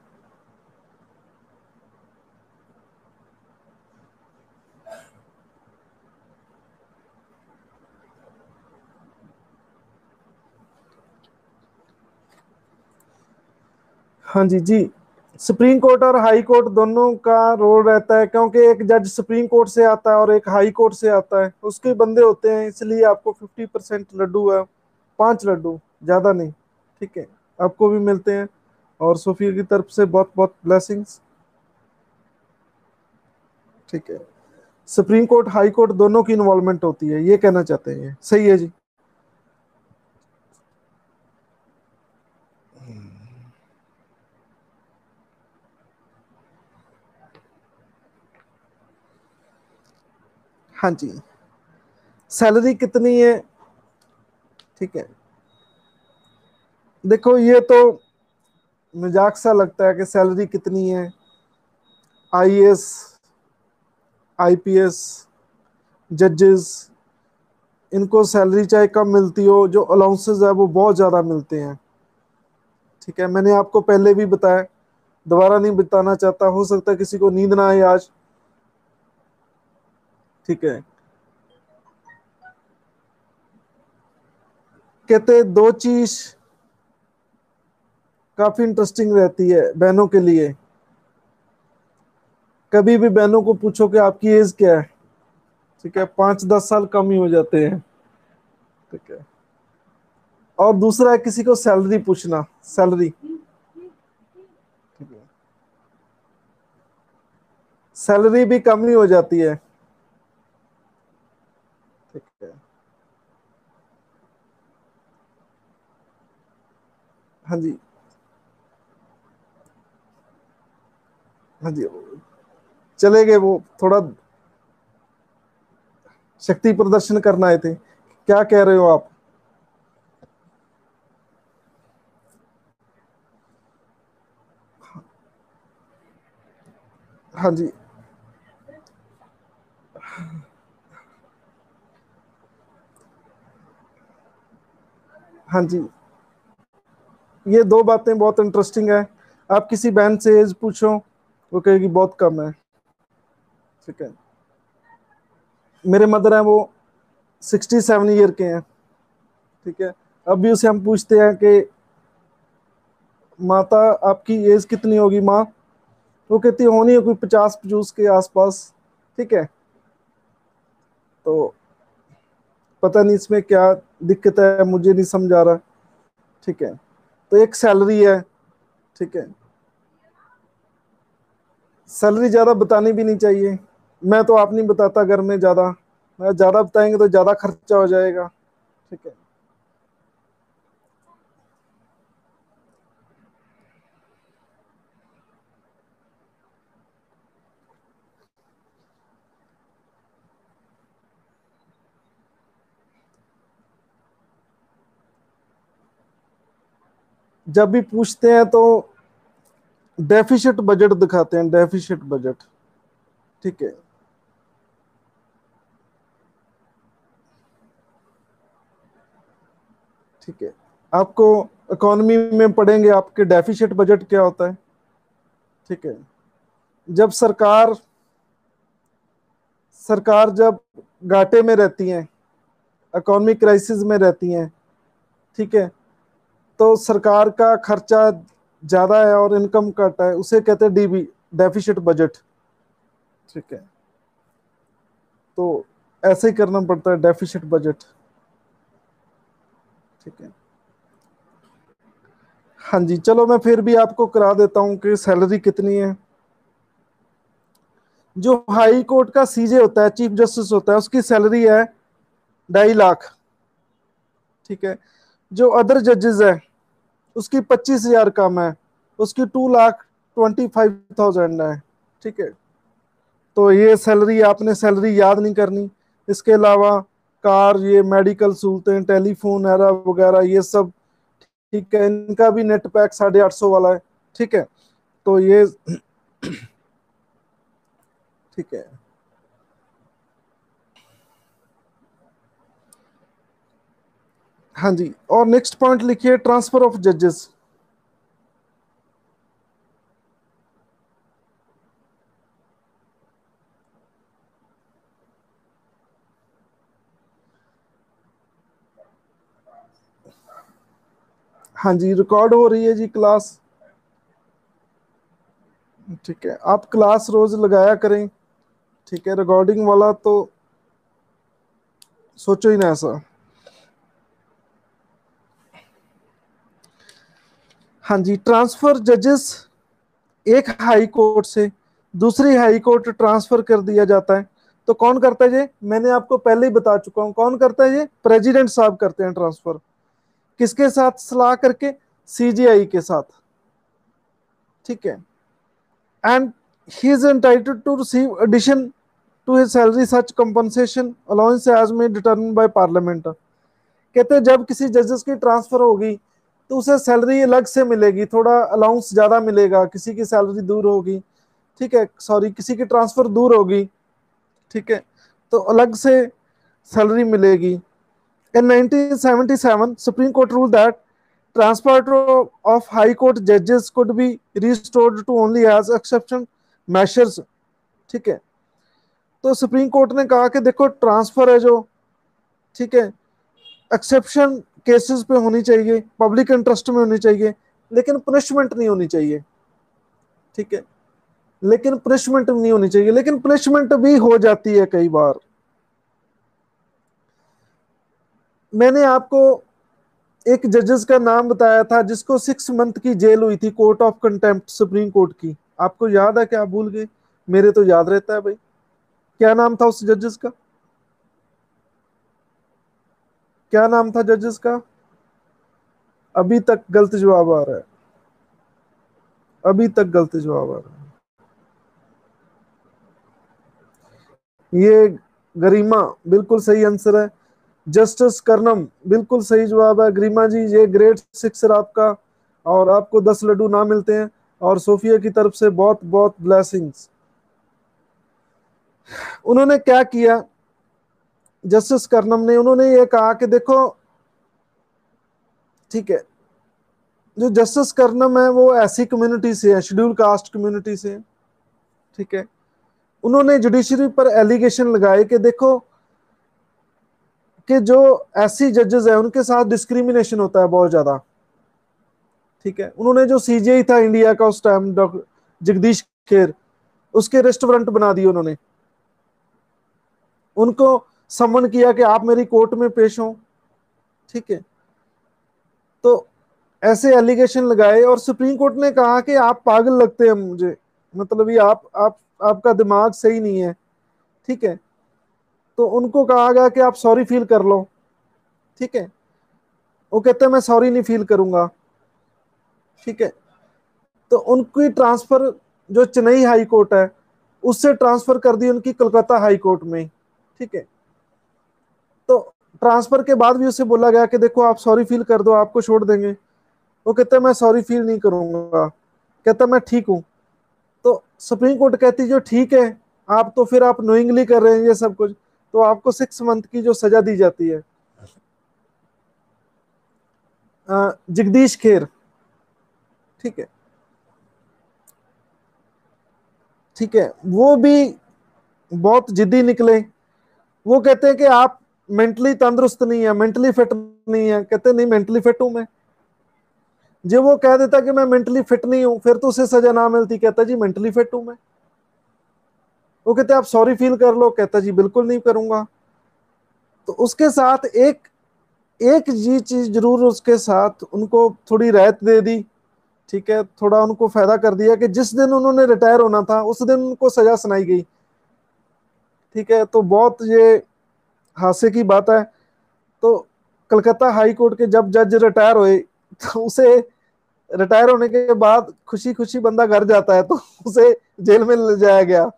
हाँ जी जी, सुप्रीम कोर्ट और हाई कोर्ट दोनों का रोल रहता है, क्योंकि एक जज सुप्रीम कोर्ट से आता है और एक हाई कोर्ट से आता है, उसके बंदे होते हैं, इसलिए आपको 50% लड्डू है, 5 लड्डू, ज्यादा नहीं, ठीक है, आपको भी मिलते हैं। और सोफिया की तरफ से बहुत बहुत ब्लेसिंग्स, ठीक है। सुप्रीम कोर्ट हाई कोर्ट दोनों की इन्वॉल्वमेंट होती है, ये कहना चाहते हैं, ये सही है जी। हाँ जी, सैलरी कितनी है, ठीक है। देखो, ये तो मजाक सा लगता है कि सैलरी कितनी है। आईएएस, आईपीएस, जजेस, इनको सैलरी चाहे कम मिलती हो, जो अलाउंसेस है वो बहुत ज़्यादा मिलते हैं। ठीक है, मैंने आपको पहले भी बताया, दोबारा नहीं बताना चाहता, हो सकता है किसी को नींद ना आए आज। ठीक है, कहते दो चीज काफी इंटरेस्टिंग रहती है बहनों के लिए। कभी भी बहनों को पूछो कि आपकी एज क्या है, ठीक है, 5-10 साल कम ही हो जाते हैं। ठीक है, और दूसरा है किसी को सैलरी पूछना, सैलरी, ठीक है, सैलरी भी कम ही हो जाती है। ठीक है, हाँ जी, हाँ जी, चले गए वो, थोड़ा शक्ति प्रदर्शन करना आए थे। क्या कह रहे हो आप? हाँ जी, हाँ जी, ये दो बातें बहुत इंटरेस्टिंग है। आप किसी बहन से एज पूछो, वो कहेगी बहुत कम है। ठीक है, मेरे मदर हैं, वो 67 ईयर के हैं। ठीक है, अब भी उसे हम पूछते हैं कि माता आपकी एज कितनी होगी माँ, वो कहती है होनी है कोई 50-55 के आसपास। ठीक है, तो पता नहीं इसमें क्या दिक्कत है, मुझे नहीं समझ आ रहा। ठीक है, तो एक सैलरी है। ठीक है, सैलरी ज्यादा बतानी भी नहीं चाहिए। मैं तो आप नहीं बताता घर में ज्यादा, मैं ज्यादा बताएंगे तो ज्यादा खर्चा हो जाएगा। ठीक है, जब भी पूछते हैं तो डेफिशिट बजट दिखाते हैं, डेफिशिट बजट। ठीक है, ठीक है, आपको इकोनॉमी में पढ़ेंगे आपके डेफिशिट बजट क्या होता है। ठीक है, जब सरकार जब घाटे में रहती है, इकोनॉमिक क्राइसिस में रहती हैं, ठीक है, तो सरकार का खर्चा ज्यादा है और इनकम कट है, उसे कहते हैं डीबी, डेफिशिट बजट। ठीक है, तो ऐसे ही करना पड़ता है डेफिशिट बजट। ठीक है, हाँ जी, चलो मैं फिर भी आपको करा देता हूँ कि सैलरी कितनी है। जो हाई कोर्ट का सीजे होता है, चीफ जस्टिस होता है, उसकी सैलरी है 2.5 लाख। ठीक है, जो अदर जजेस है उसकी 25,000 कम है, उसकी 2,25,000 है। ठीक है, तो ये सैलरी, आपने सैलरी याद नहीं करनी। इसके अलावा कार, ये मेडिकल सहूलतें, टेलीफोन एरा वगैरह ये सब, ठीक है, इनका भी नेट पैक 850 वाला है। ठीक है, तो ये, ठीक है, हाँ जी, और नेक्स्ट पॉइंट लिखिए, ट्रांसफर ऑफ जजेस। हाँ जी, रिकॉर्ड हो रही है जी क्लास। ठीक है, आप क्लास रोज लगाया करें। ठीक है, रिकॉर्डिंग वाला तो सोचो ही ना ऐसा। हाँ जी, ट्रांसफर जजेस एक हाई कोर्ट से दूसरी हाई कोर्ट ट्रांसफर कर दिया जाता है। तो कौन करता है ये, मैंने आपको पहले ही बता चुका हूं कौन करता है, ये प्रेसिडेंट साहब करते हैं ट्रांसफर। किसके साथ सलाह करके, सीजीआई के साथ। ठीक है, and he is entitled to receive addition to his salary such compensation allowance as may determine by parliament. कहते हैं जब किसी जजेस की ट्रांसफर होगी तो उसे सैलरी अलग से मिलेगी, थोड़ा अलाउंस ज्यादा मिलेगा। किसी की सैलरी दूर होगी, ठीक है, सॉरी, किसी की ट्रांसफर दूर होगी, ठीक है, तो अलग से सैलरी मिलेगी। In 1977, Supreme Court ruled that transfer of High Court judges could be restored to only as exception measures. ठीक है, तो सुप्रीम कोर्ट ने कहा कि देखो ट्रांसफर है जो, ठीक है, एक्सेप्शन केसेस पे होनी चाहिए, पब्लिक इंटरेस्ट में होनी चाहिए, लेकिन पनिशमेंट नहीं होनी चाहिए। ठीक है, लेकिन पनिशमेंट नहीं होनी चाहिए, लेकिन पनिशमेंट भी हो जाती है कई बार। मैंने आपको एक जजेस का नाम बताया था जिसको 6 मंथ की जेल हुई थी, court of contempt supreme court की। आपको याद है क्या? आप भूल गए? मेरे तो याद रहता है भाई। क्या नाम था उस जजेस का? क्या नाम था जजेस का? अभी तक गलत जवाब आ रहा है, अभी तक गलत जवाब आ रहा है। ये गरिमा बिल्कुल सही आंसर है। जस्टिस कर्नम बिल्कुल सही जवाब है। गरिमा जी, ये ग्रेड 6 आपका, और आपको 10 लड्डू ना मिलते हैं, और सोफिया की तरफ से बहुत बहुत ब्लेसिंग्स। उन्होंने क्या किया जस्टिस कर्नम ने? उन्होंने ये कहा कि देखो, ठीक है, जो जस्टिस कर्नम है वो ऐसी कम्युनिटी से है, शेड्यूल कास्ट कम्युनिटी से है। ठीक है, उन्होंने जुडिशरी पर एलिगेशन लगाए कि देखो कि जो ऐसी जजेस है उनके साथ डिस्क्रिमिनेशन होता है बहुत ज्यादा। ठीक है, उन्होंने जो सीजीआई था इंडिया का उस टाइम, डॉक्टर जगदीश खेर, उसके रेस्टोरेंट बना दिए उन्होंने। उनको समन किया कि आप मेरी कोर्ट में पेश हो। ठीक है, तो ऐसे एलिगेशन लगाए और सुप्रीम कोर्ट ने कहा कि आप पागल लगते हैं मुझे, मतलब ये आप आपका दिमाग सही नहीं है। ठीक है, तो उनको कहा गया कि आप सॉरी फील कर लो। ठीक है, वो कहते हैं मैं सॉरी नहीं फील करूंगा। ठीक है, तो उनकी ट्रांसफर जो चेन्नई हाई कोर्ट है उससे ट्रांसफर कर दी उनकी कोलकाता हाई कोर्ट में। ठीक है, तो ट्रांसफर के बाद भी उसे बोला गया कि देखो आप सॉरी फील कर दो, आपको छोड़ देंगे। वो कहता है मैं सॉरी फील नहीं करूंगा, कहता मैं ठीक हूं। तो सुप्रीम कोर्ट कहती जो ठीक है, आप तो फिर आप नोइंगली कर रहे हैं ये सब कुछ, तो आपको 6 मंथ की जो सजा दी जाती है। जगदीश खेर, ठीक है, ठीक है, वो भी बहुत जिद्दी निकले। वो कहते हैं कि आप मेंटली तंदुरुस्त नहीं है, मेंटली फिट नहीं है। कहते नहीं मेंटली फिट हूं मैं। जब वो कह देता कि मैं मेंटली फिट नहीं हूं, फिर तो उसे सजा ना मिलती। कहता जी मेंटली फिट हूं मैं। वो कहते आप सॉरी फील कर लो। कहता जी बिल्कुल नहीं करूंगा। तो उसके साथ एक एक जी चीज जरूर उसके साथ उनको थोड़ी राहत दे दी। ठीक है, थोड़ा उनको फायदा कर दिया कि जिस दिन उन्होंने रिटायर होना था उस दिन उनको सजा सुनाई गई। ठीक है, तो बहुत ये हास्य की बात है। तो कलकत्ता हाई कोर्ट के जब जज रिटायर हुए तो उसे रिटायर होने के बाद खुशी खुशी बंदा घर जाता है, तो उसे जेल में ले जाया गया।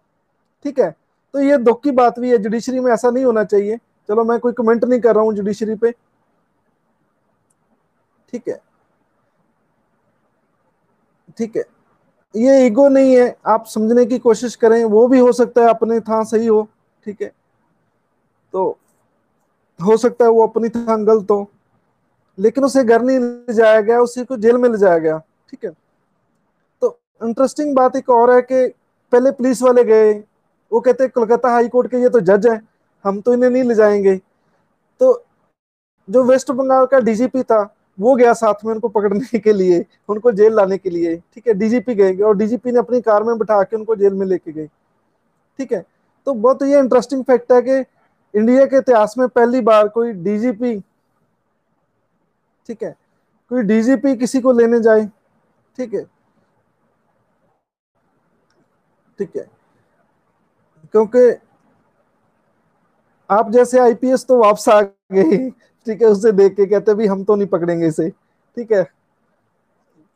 ठीक है, तो ये दुख की बात भी है, जुडिशरी में ऐसा नहीं होना चाहिए। चलो मैं कोई कमेंट नहीं कर रहा हूँ जुडिशरी पे। ठीक है, ठीक है, ये ईगो नहीं है, आप समझने की कोशिश करें। वो भी हो सकता है अपने था सही हो। ठीक है, तो हो सकता है वो अपनी था गलत हो, लेकिन उसे घर नहीं ले जाया गया, उसी को जेल में ले जाया गया। ठीक है, तो इंटरेस्टिंग बात एक और है कि पहले पुलिस वाले गए, वो कहते कोलकाता हाई कोर्ट के ये तो जज है, हम तो इन्हें नहीं ले जाएंगे। तो जो वेस्ट बंगाल का डीजीपी था वो गया साथ में उनको पकड़ने के लिए, उनको जेल लाने के लिए। ठीक है, डीजीपी गए और डीजीपी ने अपनी कार में बिठा के उनको जेल में लेके गए। ठीक है, तो बहुत ये इंटरेस्टिंग फैक्ट है कि इंडिया के इतिहास में पहली बार कोई डीजीपी, ठीक है, कोई डीजीपी किसी को लेने जाए। ठीक है, ठीक है, क्योंकि आप जैसे आईपीएस तो वापस आ गए। ठीक है, उसे देख के कहते भी हम तो नहीं पकड़ेंगे इसे। ठीक है,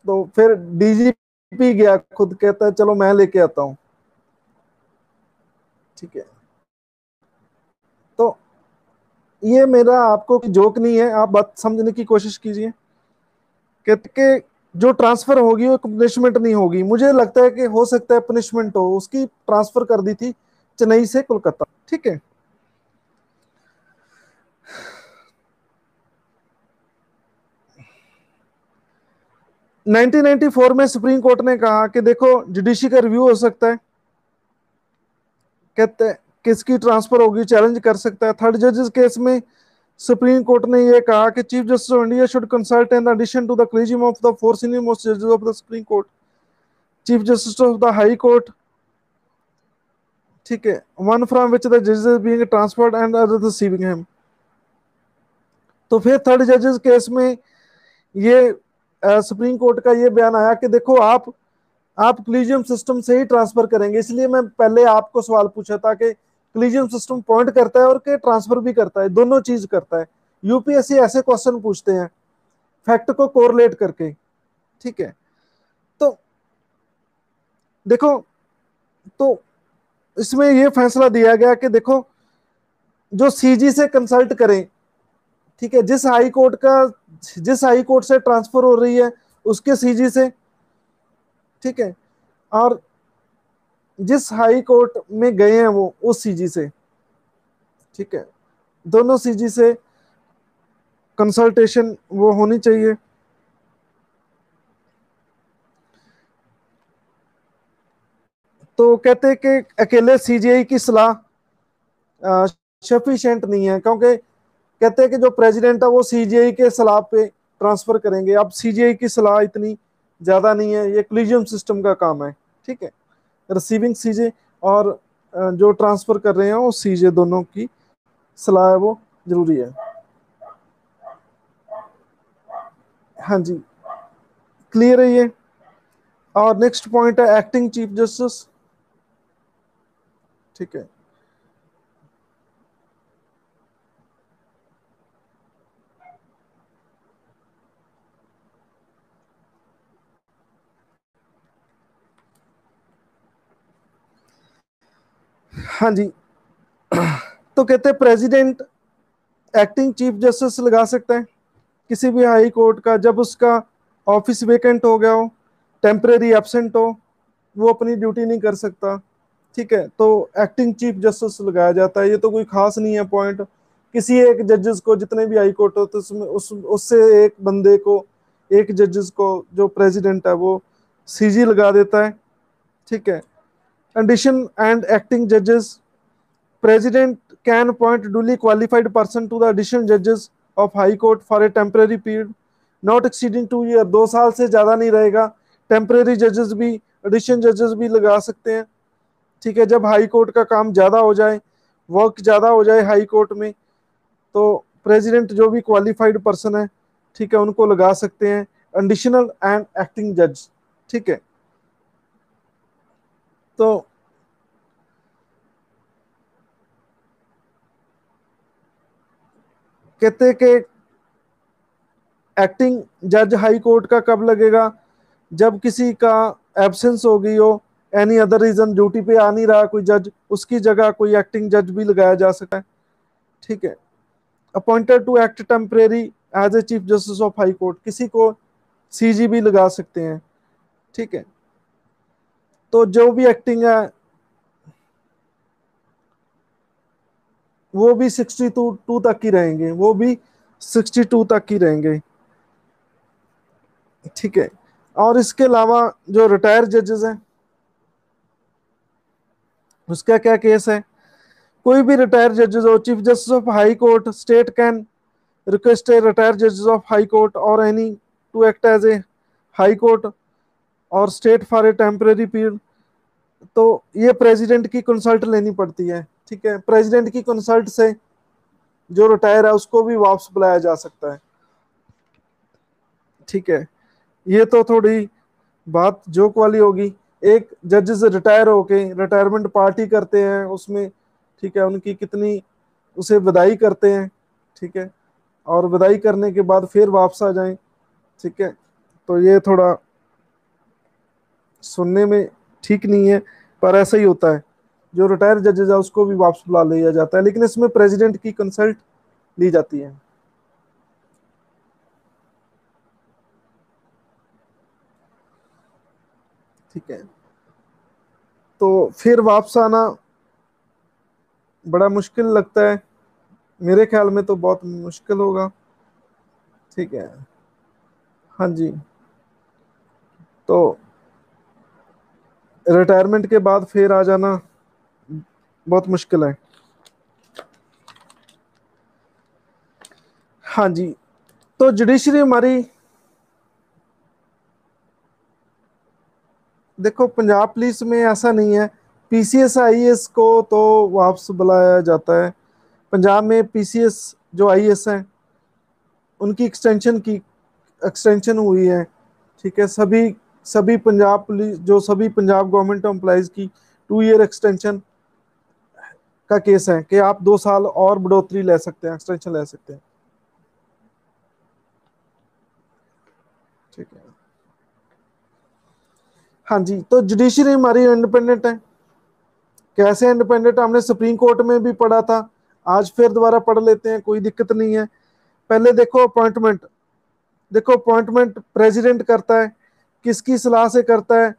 तो फिर डीजीपी गया खुद, कहता है चलो मैं लेके आता हूं। ठीक है, तो ये मेरा आपको जोक नहीं है, आप बात समझने की कोशिश कीजिए। कहते कि जो ट्रांसफर होगी वो पनिशमेंट नहीं होगी। मुझे लगता है कि हो सकता है पनिशमेंट हो, उसकी ट्रांसफर कर दी थी चेन्नई से कोलकाता। ठीक है, 1994 में सुप्रीम कोर्ट ने कहा कि देखो जुडिशरी का रिव्यू हो सकता है, कहते हैं किसकी ट्रांसफर होगी, चैलेंज कर सकता है। थर्ड जजेस केस में सुप्रीम कोर्ट ने यह कहा कि chief justice of India should consult in addition to the collegium of the four senior most जजेस of the supreme court, chief justice of the high court, ठीक है, वन फ्रॉम विच द जजेस being transferred and other receiving him. तो फिर third जजेस case में ये supreme court का ये बयान आया कि देखो आप कॉलेजियम सिस्टम से ही ट्रांसफर करेंगे। इसलिए मैं पहले आपको सवाल पूछा था कि कॉलेजियम सिस्टम पॉइंट करता है और के ट्रांसफर भी करता है, दोनों चीज करता है। यूपीएससी ऐसे क्वेश्चन पूछते हैं फैक्ट को कोरिलेट करके, ठीक है। तो देखो, तो इसमें यह फैसला दिया गया कि देखो जो सीजी से कंसल्ट करें, ठीक है, जिस हाई कोर्ट से ट्रांसफर हो रही है उसके सीजी से, ठीक है, और जिस हाई कोर्ट में गए हैं वो उस सीजी से, ठीक है, दोनों सीजी से कंसल्टेशन वो होनी चाहिए। तो कहते हैं कि अकेले सीजीआई की सलाह सफिशिएंट नहीं है, क्योंकि कहते हैं कि जो प्रेसिडेंट है वो सीजीआई के सलाह पे ट्रांसफर करेंगे। अब सीजीआई की सलाह इतनी ज्यादा नहीं है, ये कॉलेजियम सिस्टम का काम है, ठीक है। रिसीविंग सीजे और जो ट्रांसफर कर रहे हैं वो सीजे, दोनों की सलाह है वो जरूरी है। हाँ जी, क्लियर है ये। और नेक्स्ट पॉइंट है एक्टिंग चीफ जस्टिस, ठीक है। हाँ जी, तो कहते हैं प्रेसिडेंट एक्टिंग चीफ जस्टिस लगा सकता है किसी भी हाई कोर्ट का जब उसका ऑफिस वेकेंट हो गया हो, टेम्परेरी एब्सेंट हो, वो अपनी ड्यूटी नहीं कर सकता, ठीक है, तो एक्टिंग चीफ जस्टिस लगाया जाता है। ये तो कोई खास नहीं है पॉइंट, किसी एक जजेस को, जितने भी हाई कोर्ट होते हैं उसमें उससे एक बंदे को, एक जजेस को जो प्रेसिडेंट है वो सीजी लगा देता है, ठीक है। एडिशन एंड एक्टिंग जजेस, President can appoint duly qualified person to the additional judges of High Court for a temporary period not exceeding 2 year। 2 साल से ज्यादा नहीं रहेगा। टेम्परेरी जजेस भी, एडिशन जजेस भी लगा सकते हैं, ठीक है, जब हाई कोर्ट का काम ज्यादा हो जाए, वर्क ज्यादा हो जाए हाई कोर्ट में, तो प्रेसिडेंट जो भी क्वालिफाइड पर्सन है, ठीक है, उनको लगा सकते हैं, एडिशनल एंड एक्टिंग जज, ठीक है। तो कहते हैं कि एक्टिंग जज हाई कोर्ट का कब लगेगा, जब किसी का एब्सेंस हो गई हो, एनी अदर रीजन ड्यूटी पे आ नहीं रहा कोई जज, उसकी जगह कोई एक्टिंग जज भी लगाया जा सकता है, ठीक है। Appointed to act temporary as a chief justice of high court, किसी को सीजी भी लगा सकते हैं, ठीक है। तो जो भी एक्टिंग है वो भी 62 तक ही रहेंगे, वो भी 62 तक ही रहेंगे, ठीक है। और इसके अलावा जो रिटायर जजेस हैं उसका क्या केस है, कोई भी रिटायर जजेस हो, chief justice of high court state can request a retire जजेस ऑफ हाई कोर्ट और any to act as a high court और state for a temporary period. तो ये प्रेसिडेंट की कंसल्ट लेनी पड़ती है, ठीक है। प्रेसिडेंट की कंसल्ट से जो रिटायर है उसको भी वापस बुलाया जा सकता है, ठीक है। ये तो थोड़ी बात जोक वाली होगी। एक जज से रिटायर होके रिटायरमेंट पार्टी करते हैं उसमें, ठीक है, उनकी कितनी उसे बधाई करते हैं, ठीक है, और बधाई करने के बाद फिर वापस आ जाएं, ठीक है। तो ये थोड़ा सुनने में ठीक नहीं है, पर ऐसा ही होता है, जो रिटायर जजेस है उसको भी वापस बुला लिया जाता है, लेकिन इसमें प्रेसिडेंट की कंसल्ट ली जाती है, ठीक है। तो फिर वापस आना बड़ा मुश्किल लगता है, मेरे ख्याल में तो बहुत मुश्किल होगा, ठीक है। हाँ जी, तो रिटायरमेंट के बाद फिर आ जाना बहुत मुश्किल है। हाँ जी। तो जुडिशरी हमारी, देखो पंजाब पुलिस में ऐसा नहीं है, पीसीएस आईएएस को तो वापस बुलाया जाता है। पंजाब में पीसीएस जो आईएएस हैं उनकी एक्सटेंशन हुई है। ठीक है, सभी सभी पंजाब पुलिस जो सभी पंजाब गवर्नमेंट एम्प्लॉइज की 2 ईयर एक्सटेंशन का केस है कि आप 2 साल और बढ़ोतरी ले सकते हैं, एक्सटेंशन ले सकते हैं। ठीक है। हाँ जी, तो जुडिशरी हमारी इंडिपेंडेंट है। कैसे इंडिपेंडेंट, हमने सुप्रीम कोर्ट में भी पढ़ा था, आज फिर दोबारा पढ़ लेते हैं, कोई दिक्कत नहीं है। पहले देखो अपॉइंटमेंट, देखो अपॉइंटमेंट प्रेसिडेंट करता है, किसकी सलाह से करता है?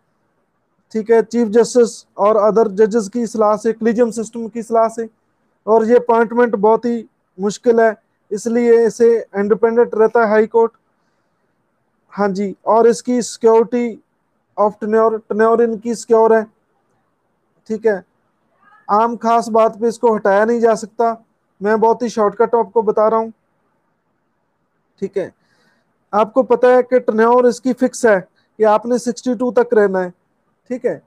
ठीक है, चीफ जस्टिस और अदर जजेस की सलाह से, कलीजियम सिस्टम की सलाह से। और ये अपॉइंटमेंट बहुत ही मुश्किल है, इसलिए इसे इंडिपेंडेंट रहता है हाई कोर्ट। हाँ जी, और इसकी सिक्योरिटी ऑफ टेन्योर, टेन्योर इनकी सिक्योर है। ठीक है, आम खास बात पे इसको हटाया नहीं जा सकता। मैं बहुत ही शॉर्टकट आपको बता रहा हूँ। ठीक है, आपको पता है कि टेन्योर इसकी फिक्स है कि आपने 62 तक रहना है। ठीक है,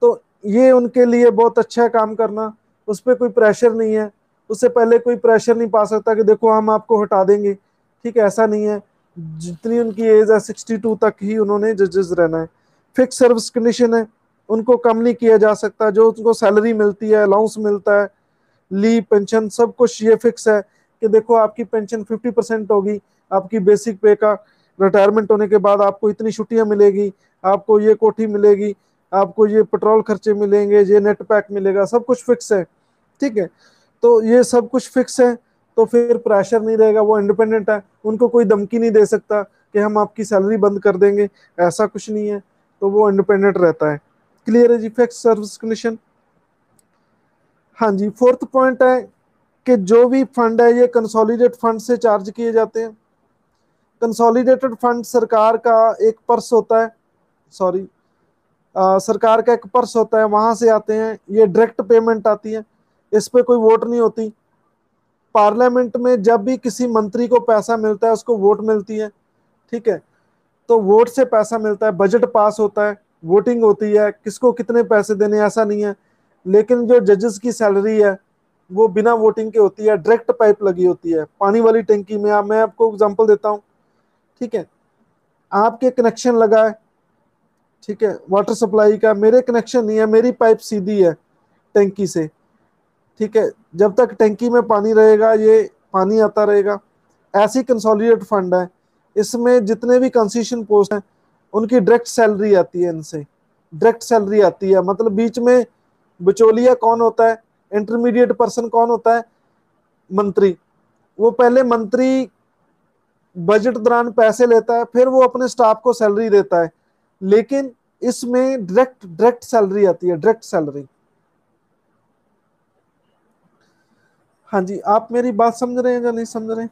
तो ये उनके लिए बहुत अच्छा है काम करना, उस पर कोई प्रेशर नहीं है। उससे पहले कोई प्रेशर नहीं पा सकता कि देखो हम आपको हटा देंगे। ठीक है, ऐसा नहीं है, जितनी उनकी एज है 62 तक ही उन्होंने जजेस रहना है। फिक्स सर्विस कंडीशन है, उनको कम नहीं किया जा सकता। जो उनको सैलरी मिलती है, अलाउंस मिलता है, लीव, पेंशन, सब कुछ ये फिक्स है कि देखो आपकी पेंशन 50% होगी आपकी बेसिक पे का। रिटायरमेंट होने के बाद आपको इतनी छुट्टियां मिलेगी, आपको ये कोठी मिलेगी, आपको ये पेट्रोल खर्चे मिलेंगे, ये नेट पैक मिलेगा, सब कुछ फिक्स है। ठीक है, तो ये सब कुछ फिक्स है, तो फिर प्रेशर नहीं रहेगा, वो इंडिपेंडेंट है, उनको कोई धमकी नहीं दे सकता कि हम आपकी सैलरी बंद कर देंगे, ऐसा कुछ नहीं है। तो वो इंडिपेंडेंट रहता है। क्लियर है जी, फिक्स सर्विस कंडीशन। हाँ जी, फोर्थ पॉइंट है कि जो भी फंड है ये कंसोलिडेट फंड से चार्ज किए जाते हैं। कंसोलिडेटेड फंड सरकार का एक पर्स होता है, सॉरी, सरकार का एक पर्स होता है, वहां से आते हैं, ये डायरेक्ट पेमेंट आती है, इस पे कोई वोट नहीं होती। पार्लियामेंट में जब भी किसी मंत्री को पैसा मिलता है उसको वोट मिलती है। ठीक है, तो वोट से पैसा मिलता है, बजट पास होता है, वोटिंग होती है किसको कितने पैसे देने, ऐसा नहीं है। लेकिन जो जजेस की सैलरी है वो बिना वोटिंग के होती है, डायरेक्ट पाइप लगी होती है पानी वाली टंकी में। मैं आपको एग्जांपल देता हूँ। ठीक है, आपके कनेक्शन लगा है, ठीक है, वाटर सप्लाई का, मेरे कनेक्शन नहीं है, मेरी पाइप सीधी है टंकी से। ठीक है, जब तक टंकी में पानी रहेगा ये पानी आता रहेगा। ऐसी कंसोलिडेट फंड है, इसमें जितने भी कंसेशन पोस्ट हैं उनकी डायरेक्ट सैलरी आती है, इनसे डायरेक्ट सैलरी आती है। मतलब बीच में बिचौलिया कौन होता है, इंटरमीडिएट पर्सन कौन होता है? मंत्री। वो पहले मंत्री बजट दौरान पैसे लेता है, फिर वो अपने स्टाफ को सैलरी देता है, लेकिन इसमें डायरेक्ट डायरेक्ट सैलरी आती है, डायरेक्ट सैलरी। हाँ जी, आप मेरी बात समझ रहे हैं या नहीं समझ रहे हैं?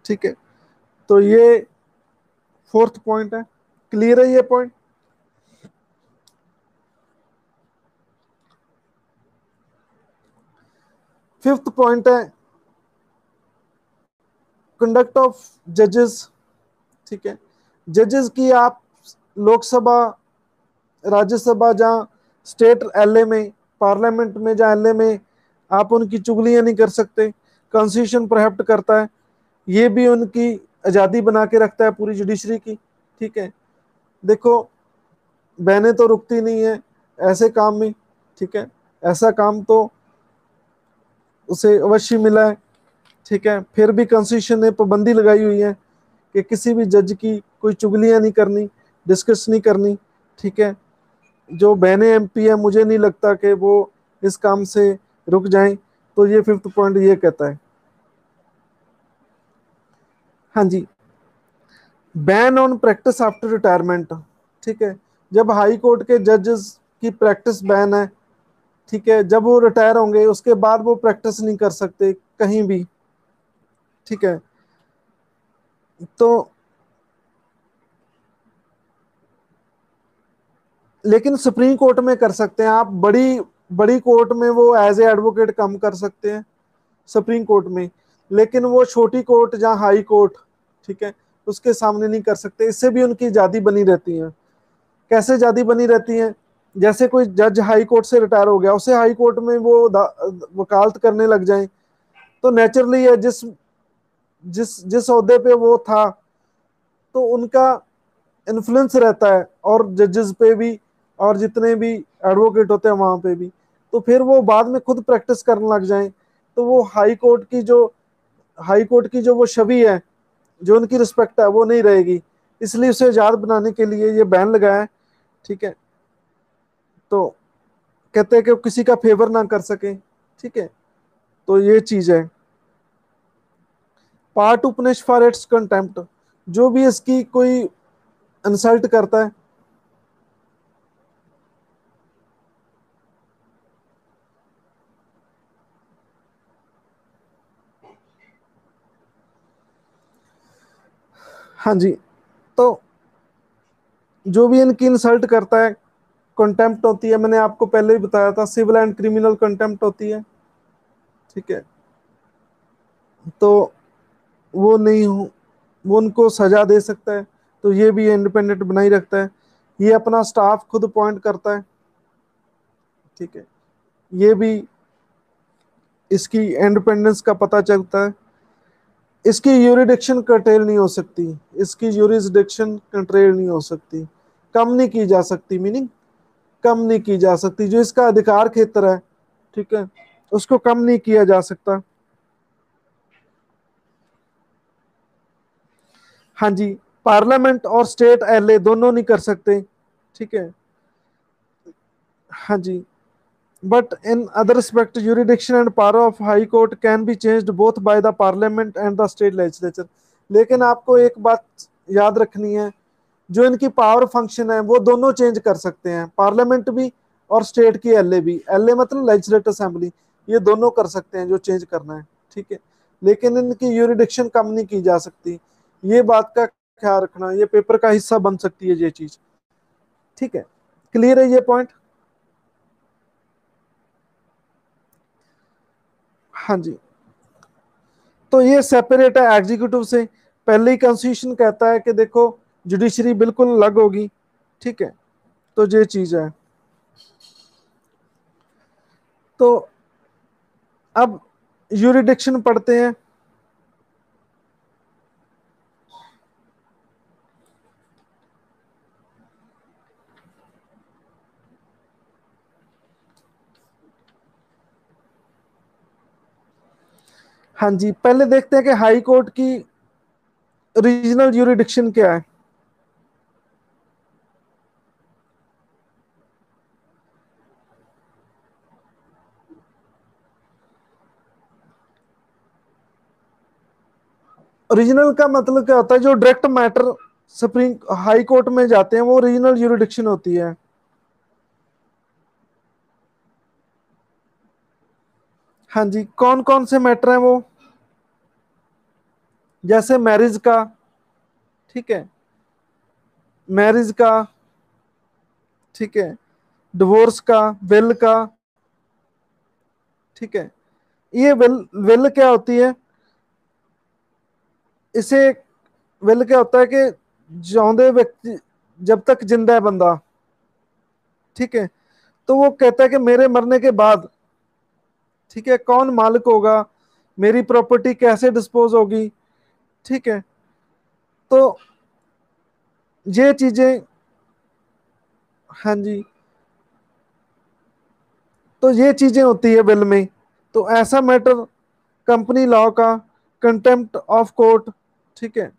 ठीक है, तो ये फोर्थ पॉइंट है। क्लियर है ये पॉइंट? फिफ्थ पॉइंट है कंडक्ट ऑफ जजेस। ठीक है, जजेस की आप लोकसभा, राज्यसभा, जहाँ स्टेट एलए में, पार्लियामेंट में जहाँ एलए में, आप उनकी चुगलियां नहीं कर सकते, कॉन्स्टिट्यूशन प्रोहिबिट करता है। ये भी उनकी आज़ादी बना के रखता है पूरी जुडिशरी की। ठीक है, देखो बहनें तो रुकती नहीं है ऐसे काम में। ठीक है, ऐसा काम तो उसे अवश्य मिला है। ठीक है, फिर भी कॉन्स्टिट्यूशन ने पाबंदी लगाई हुई है कि किसी भी जज की कोई चुगलियां नहीं करनी, डिस्कस नहीं करनी। ठीक है, जो बहनें एमपी है मुझे नहीं लगता कि वो इस काम से रुक जाएं। तो ये फिफ्थ पॉइंट ये कहता है। हाँ जी, ban on practice after retirement. ठीक है, जब हाई कोर्ट के जजेस की प्रैक्टिस बैन है, ठीक है, जब वो रिटायर होंगे उसके बाद वो प्रैक्टिस नहीं कर सकते कहीं भी। ठीक है, तो लेकिन सुप्रीम कोर्ट में कर सकते हैं आप, बड़ी बड़ी कोर्ट में वो एज ए एडवोकेट काम कर सकते हैं सुप्रीम कोर्ट में, लेकिन वो छोटी कोर्ट जहाँ हाई कोर्ट, ठीक है, उसके सामने नहीं कर सकते। इससे भी उनकी आजादी बनी रहती है। कैसे आजादी बनी रहती है? जैसे कोई जज हाई कोर्ट से रिटायर हो गया, उसे हाई कोर्ट में वो वकालत करने लग जाए, तो नेचुरली है जिस जिस जिस ओहदे पे वो था, तो उनका इन्फ्लुएंस रहता है और जजेस पे भी, और जितने भी एडवोकेट होते हैं वहां पे भी। तो फिर वो बाद में खुद प्रैक्टिस करने लग जाएं, तो वो हाई कोर्ट की जो वो छवि है, जो उनकी रिस्पेक्ट है, वो नहीं रहेगी। इसलिए उसे आजाद बनाने के लिए ये बैन लगाया है, ठीक है। तो कहते हैं कि वो किसी का फेवर ना कर सके, ठीक है। तो ये चीज है। Part two punish for its contempt, जो भी इसकी कोई इंसल्ट करता है। हाँ जी। तो जो भी इनकी इंसल्ट करता है, कंटेम्प्ट होती है। मैंने आपको पहले ही बताया था, सिविल एंड क्रिमिनल कंटेम्प्ट होती है, ठीक है। तो वो नहीं हो, वो उनको सजा दे सकता है। तो ये भी इंडिपेंडेंट बनाई रखता है। ये अपना स्टाफ खुद अपॉइंट करता है, ठीक है। ये भी इसकी इंडिपेंडेंस का पता चलता है। इसकी यूरिडिक्शन कंट्रोल नहीं हो सकती, इसकी यूरिसडिक्शन कंट्रोल नहीं हो सकती, कम नहीं की जा सकती, मीनिंग कम नहीं की जा सकती। जो इसका अधिकार क्षेत्र है, ठीक है, उसको कम नहीं किया जा सकता। हाँ जी। पार्लियामेंट और स्टेट एलए दोनों नहीं कर सकते, ठीक है। हाँ जी। But in other respect jurisdiction and power of high court can be changed both by the parliament and the state legislature. लेकिन आपको एक बात याद रखनी है, जो इनकी पावर फंक्शन है वो दोनों चेंज कर सकते हैं, पार्लियामेंट भी और स्टेट की एलए भी। एलए मतलब लेजिस्लेटिव असेंबली, ये दोनों कर सकते हैं जो चेंज करना है, ठीक है। लेकिन इनकी यूरिडिक्शन कम नहीं की जा सकती। ये बात का ख्याल रखना, ये पेपर का हिस्सा बन सकती है ये चीज, ठीक है। क्लियर है ये पॉइंट? हाँ जी। तो ये सेपरेट है एग्जीक्यूटिव से। पहले ही कॉन्स्टिट्यूशन कहता है कि देखो जुडिशरी बिल्कुल अलग होगी, ठीक है। तो ये चीज है। तो अब यूरिडिक्शन पढ़ते हैं। हाँ जी, पहले देखते हैं कि हाई कोर्ट की रीजनल यूरिडिक्शन क्या है। रीजनल का मतलब क्या होता है? जो direct matter supreme high court में जाते हैं वो रीजनल यूरिडिक्शन होती है। हाँ जी, कौन कौन से मैटर हैं वो? जैसे मैरिज का, ठीक है, मैरिज का, ठीक है, डिवोर्स का, विल का, ठीक है। ये विल, विल क्या होती है? इसे विल क्या होता है कि जिंदे व्यक्ति, जब तक जिंदा है बंदा, ठीक है, तो वो कहता है कि मेरे मरने के बाद, ठीक है, कौन मालिक होगा, मेरी प्रॉपर्टी कैसे डिस्पोज होगी, ठीक है। तो ये चीजें, हाँ जी, तो ये चीजें होती है विल में। तो ऐसा मैटर कंपनी लॉ का, कंटेम्प्ट ऑफ कोर्ट, ठीक है।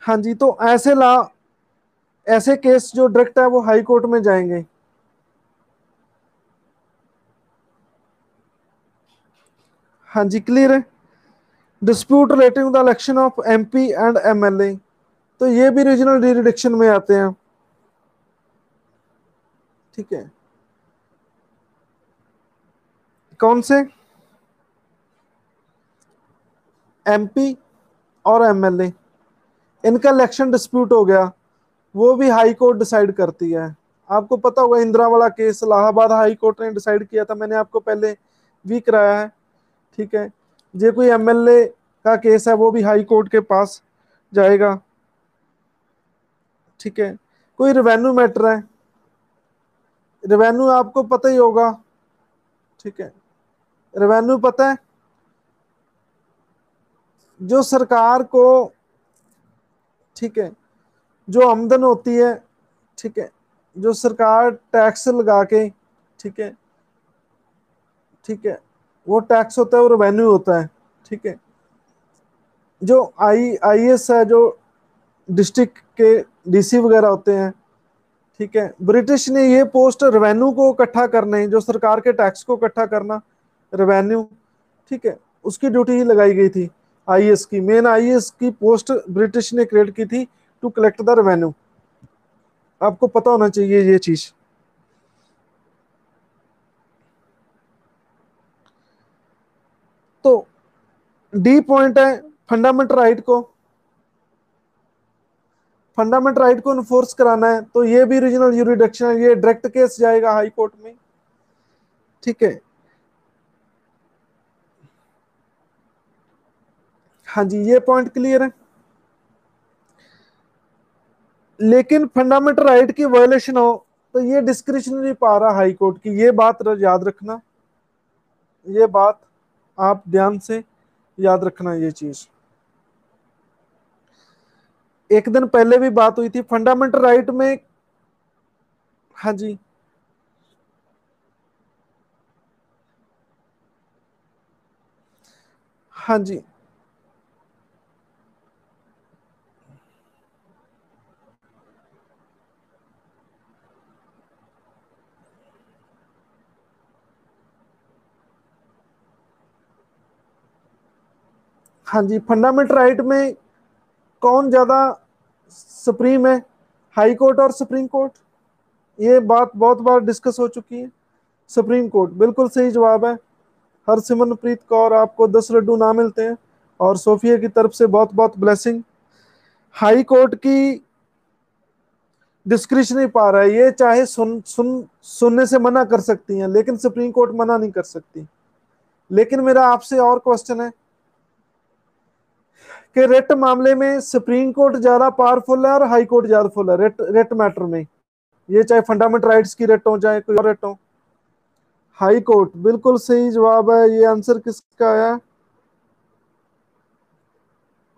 हाँ जी, तो ऐसे लॉ, ऐसे केस जो डायरेक्ट है वो हाई कोर्ट में जाएंगे। हाँ जी, क्लियर है। Dispute relating the election of MP and MLA, तो ये भी रीजनल जुरिडिक्शन में आते हैं, ठीक है। कौन से? एमपी और एमएलए, इनका इलेक्शन डिस्प्यूट हो गया, वो भी हाई कोर्ट डिसाइड करती है। आपको पता होगा इंदिरा वाला केस इलाहाबाद हाई कोर्ट ने डिसाइड किया था, मैंने आपको पहले भी कराया है। ठीक है, ये कोई एमएलए का केस है वो भी हाई कोर्ट के पास जाएगा। ठीक है, कोई रेवेन्यू मैटर है, रेवेन्यू आपको पता ही होगा। ठीक है, रेवेन्यू पता है, जो सरकार को, ठीक है, जो आमदन होती है, ठीक है, जो सरकार टैक्स लगा के, ठीक है, ठीक है, वो टैक्स होता है, वो रेवेन्यू होता है। ठीक है, जो आईएएस है, जो डिस्ट्रिक्ट के डीसी वगैरह होते हैं, ठीक है, ब्रिटिश ने ये पोस्ट रेवेन्यू को इकट्ठा करने, जो सरकार के टैक्स को इकट्ठा करना, रेवेन्यू, ठीक है, उसकी ड्यूटी ही लगाई गई थी। आईएएस की मेन, आईएएस की पोस्ट ब्रिटिश ने क्रिएट की थी टू कलेक्ट द रेवेन्यू। आपको पता होना चाहिए ये चीज। तो डी पॉइंट है फंडामेंटल राइट को, फंडामेंटल राइट को इन्फोर्स कराना है, तो ये भी रीजनल यूरिडिक्शन है, ये डायरेक्ट केस जाएगा हाई कोर्ट में। ठीक है, हाँ जी, ये पॉइंट क्लियर है। लेकिन फंडामेंटल राइट की वायलेशन हो तो ये डिस्क्रिशनरी पावर है हाई कोर्ट की, ये बात याद रखना, ये बात आप ध्यान से याद रखना ये चीज। एक दिन पहले भी बात हुई थी फंडामेंटल राइट में। हाँ जी, हाँ जी, हाँ जी, फंडामेंटल राइट में कौन ज्यादा सुप्रीम है, हाई कोर्ट और सुप्रीम कोर्ट? ये बात बहुत बार डिस्कस हो चुकी है। सुप्रीम कोर्ट बिल्कुल सही जवाब है। हरसिमरनप्रीत कौर, आपको 10 लड्डू ना मिलते हैं, और सोफिया की तरफ से बहुत बहुत ब्लेसिंग। हाई कोर्ट की डिस्क्रिशनरी पावर है, ये चाहे सुनने से मना कर सकती हैं, लेकिन सुप्रीम कोर्ट मना नहीं कर सकती। लेकिन मेरा आपसे और क्वेश्चन है कि रेट मामले में सुप्रीम कोर्ट ज्यादा पावरफुल है और हाई कोर्ट ज्यादा फुल है रेट रेट मैटर में? ये चाहे फंडामेंटल राइट्स की रेट हो, चाहे कोई और रेट हो। हाई कोर्ट बिल्कुल सही जवाब है। ये आंसर किसका आया?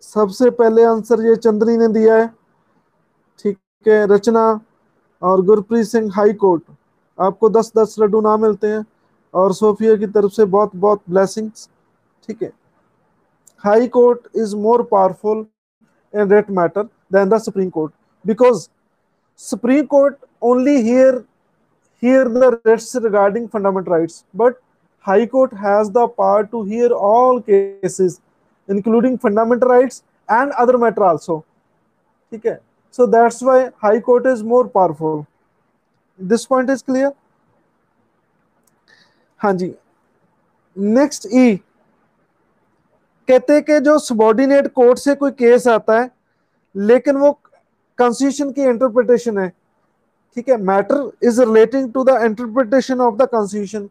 सबसे पहले आंसर ये चंद्री ने दिया है। ठीक है, रचना और गुरप्रीत सिंह, हाई कोर्ट। आपको 10-10 लड्डू ना मिलते हैं, और सोफिया की तरफ से बहुत बहुत ब्लेसिंग्स। ठीक है, high court is more powerful in that matter than the Supreme Court, because Supreme Court only hear the writs regarding fundamental rights, but High Court has the power to hear all cases, including fundamental rights and other matter also. ठीक है, so that's why High Court is more powerful. This point is clear? हाँ जी, next ई, कहते हैं कि जो subordinate court से कोई case आता है, लेकिन वो कॉन्स्टिट्यूशन की इंटरप्रिटेशन है। ठीक है, matter is relating to the interpretation of the constitution,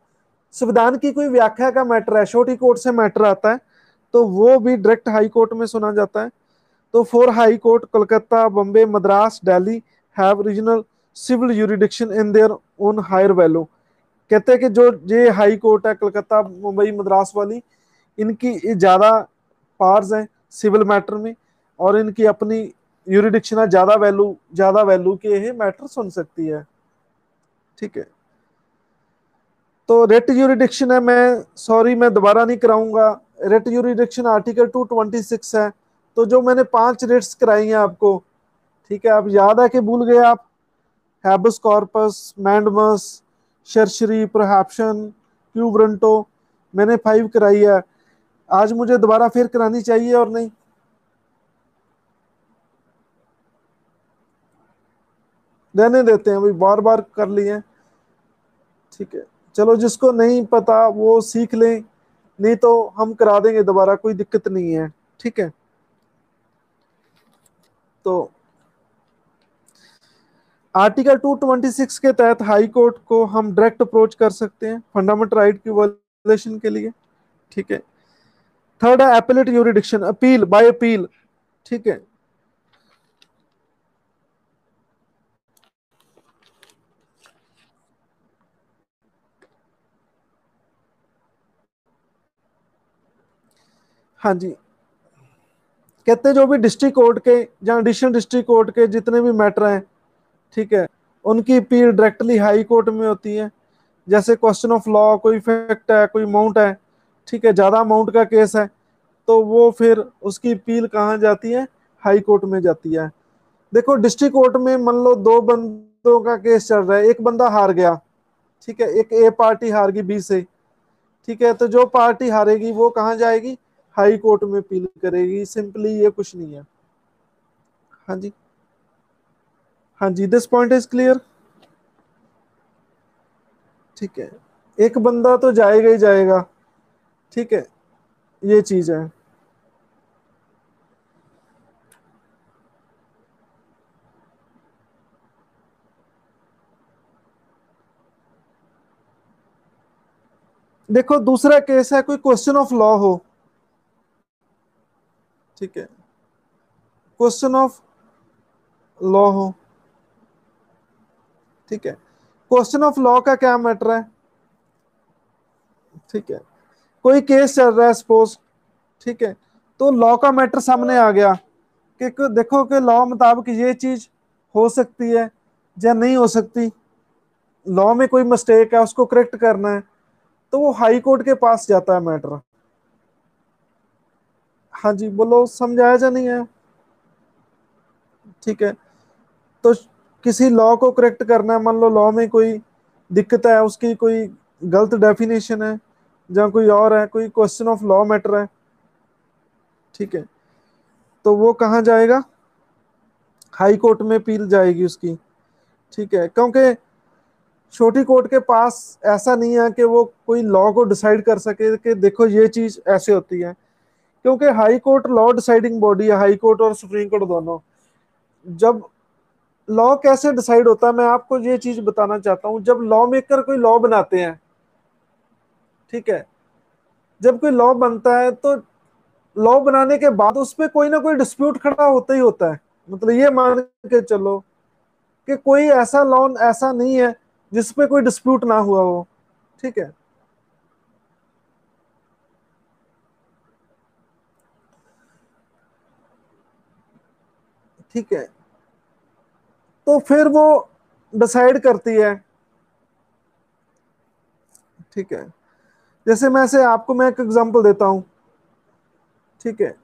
संविधान की कोई व्याख्या का मैटर है, छोटी कोर्ट से मैटर आता है, तो वो भी डायरेक्ट हाई कोर्ट में सुना जाता है। तो four high court Kolkata, Bombay, Madras, Delhi have regional civil jurisdiction in their own higher value. कहते हैं कि जो ये हाई कोर्ट है कलकत्ता, मुंबई, मद्रास वाली, इनकी ज्यादा पावर्स हैं सिविल मैटर में, और इनकी अपनी यूरिडिक्शन है, ज्यादा वैल्यू के ये मैटर सुन सकती है। ठीक है, तो रेट यूरिडिक्शन है, मैं सॉरी मैं दोबारा नहीं कराऊंगा। रेट यूरिडिक्शन आर्टिकल 226 है। तो जो मैंने 5 रेट्स कराई हैं आपको, ठीक है, आप याद है कि भूल गए आप? हैबस कॉर्पस, मैंडमस, शर्शरी, प्रोहैप्शन, क्यूब्रंटो, मैंने 5 कराई है। आज मुझे दोबारा फिर करानी चाहिए और नहीं? रहने देते हैं, भाई बार बार कर लिए। ठीक है, चलो जिसको नहीं पता वो सीख लें, नहीं तो हम करा देंगे दोबारा, कोई दिक्कत नहीं है। ठीक है। तो आर्टिकल 226 के तहत हाई कोर्ट को हम डायरेक्ट अप्रोच कर सकते हैं फंडामेंटल राइट की वायलेशन के लिए। ठीक है। थर्ड है एपेलेट यूरिडिक्शन, अपील बाय अपील। ठीक है। हाँ जी, कहते हैं जो भी डिस्ट्रिक्ट कोर्ट के या एडिशनल डिस्ट्रिक्ट कोर्ट के जितने भी मैटर हैं, ठीक है, उनकी अपील डायरेक्टली हाई कोर्ट में होती है। जैसे क्वेश्चन ऑफ लॉ, कोई फैक्ट है, कोई अमाउंट है, ठीक है, ज्यादा अमाउंट का केस है, तो वो फिर उसकी अपील कहाँ जाती है? हाई कोर्ट में जाती है। देखो डिस्ट्रिक्ट कोर्ट में मान लो दो बंदों का केस चल रहा है, एक बंदा हार गया, ठीक है, एक ए पार्टी हार गई बी से, ठीक है, तो जो पार्टी हारेगी वो कहाँ जाएगी? हाई कोर्ट में अपील करेगी। सिंपली ये कुछ नहीं है। हाँ जी, हाँ जी, दिस पॉइंट इज क्लियर। ठीक है, एक बंदा तो जाएगा ही जाएगा। ठीक है, ये चीज है। देखो दूसरा केस है कोई क्वेश्चन ऑफ लॉ हो, ठीक है, क्वेश्चन ऑफ लॉ हो, ठीक है, क्वेश्चन ऑफ लॉ का क्या मैटर है? ठीक है, कोई केस चल रहा है सपोज, ठीक है, तो लॉ का मैटर सामने आ गया कि देखो कि लॉ मुताबिक ये चीज हो सकती है या नहीं हो सकती, लॉ में कोई मिस्टेक है उसको करेक्ट करना है, तो वो हाई कोर्ट के पास जाता है मैटर। हाँ जी, बोलो समझाया या नहीं है? ठीक है, तो किसी लॉ को करेक्ट करना है, मान लो लॉ में कोई दिक्कत है, उसकी कोई गलत डेफिनेशन है या कोई और है, कोई क्वेश्चन ऑफ लॉ मैटर है, ठीक है, तो वो कहाँ जाएगा? हाई कोर्ट में अपील जाएगी उसकी। ठीक है, क्योंकि छोटी कोर्ट के पास ऐसा नहीं है कि वो कोई लॉ को डिसाइड कर सके कि देखो ये चीज ऐसे होती है, क्योंकि high court law deciding body है, हाई कोर्ट और सुप्रीम कोर्ट दोनों। जब लॉ कैसे डिसाइड होता है, मैं आपको ये चीज बताना चाहता हूँ। जब लॉ मेकर कोई लॉ बनाते हैं, ठीक है, जब कोई लॉ बनता है तो लॉ बनाने के बाद उस पर कोई ना कोई डिस्प्यूट खड़ा होता ही होता है। मतलब ये मान के चलो कि कोई ऐसा लॉ ऐसा नहीं है जिसपे कोई डिस्प्यूट ना हुआ हो। ठीक है, ठीक है, तो फिर वो डिसाइड करती है। ठीक है, जैसे मैं से आपको मैं एक एग्जांपल देता हूं। ठीक है,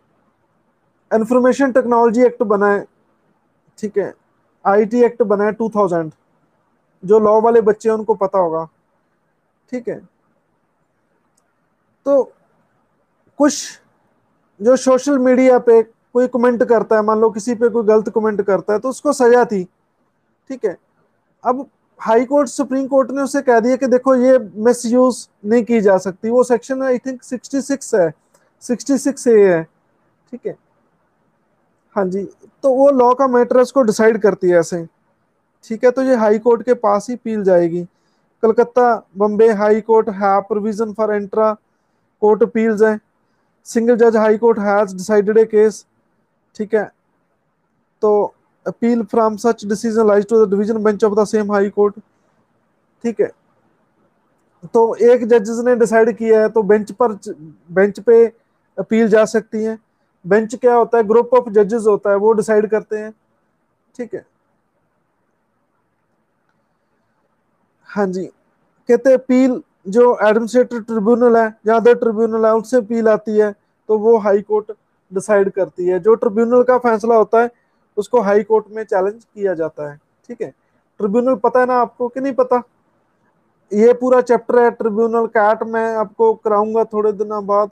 इंफॉर्मेशन टेक्नोलॉजी एक्ट बना है, ठीक है, आईटी एक्ट बना है 2000, जो लॉ वाले बच्चे हैं उनको पता होगा। ठीक है, तो कुछ जो सोशल मीडिया पे कोई कमेंट करता है, मान लो किसी पे कोई गलत कमेंट करता है, तो उसको सजा थी। ठीक है, अब हाई कोर्ट सुप्रीम कोर्ट ने उसे कह दिया कि देखो ये मिस यूज नहीं की जा सकती, वो सेक्शन आई थिंक 66 है, 66 ए है। ठीक है, हाँ जी, तो वो लॉ का मैटर है, उसको डिसाइड करती है ऐसे। ठीक है, तो ये हाई कोर्ट के पास ही पील जाएगी। कलकत्ता बम्बे हाई कोर्ट है provision for intra court appeals है। सिंगल जज high court has decided a case. ठीक है, तो appeal from such decision lies to the division bench of the same high court. ठीक है, तो एक जजेस ने डिसाइड किया है तो बेंच पे अपील जा सकती है। बेंच क्या होता है? ग्रुप ऑफ जजेस होता है, वो डिसाइड करते हैं। ठीक है, हाँ जी, कहते हैं अपील जो एडमिनिस्ट्रेटिव ट्रिब्यूनल है या अदर ट्रिब्यूनल है उनसे अपील आती है, तो वो हाई कोर्ट डिसाइड करती है। जो ट्रिब्यूनल का फैसला होता है उसको हाई कोर्ट में चैलेंज किया जाता है। ठीक है, ट्रिब्यूनल पता है ना आपको कि नहीं पता? ये पूरा चैप्टर है ट्रिब्यूनल कैट, मैं आपको कराऊंगा थोड़े दिनों बाद।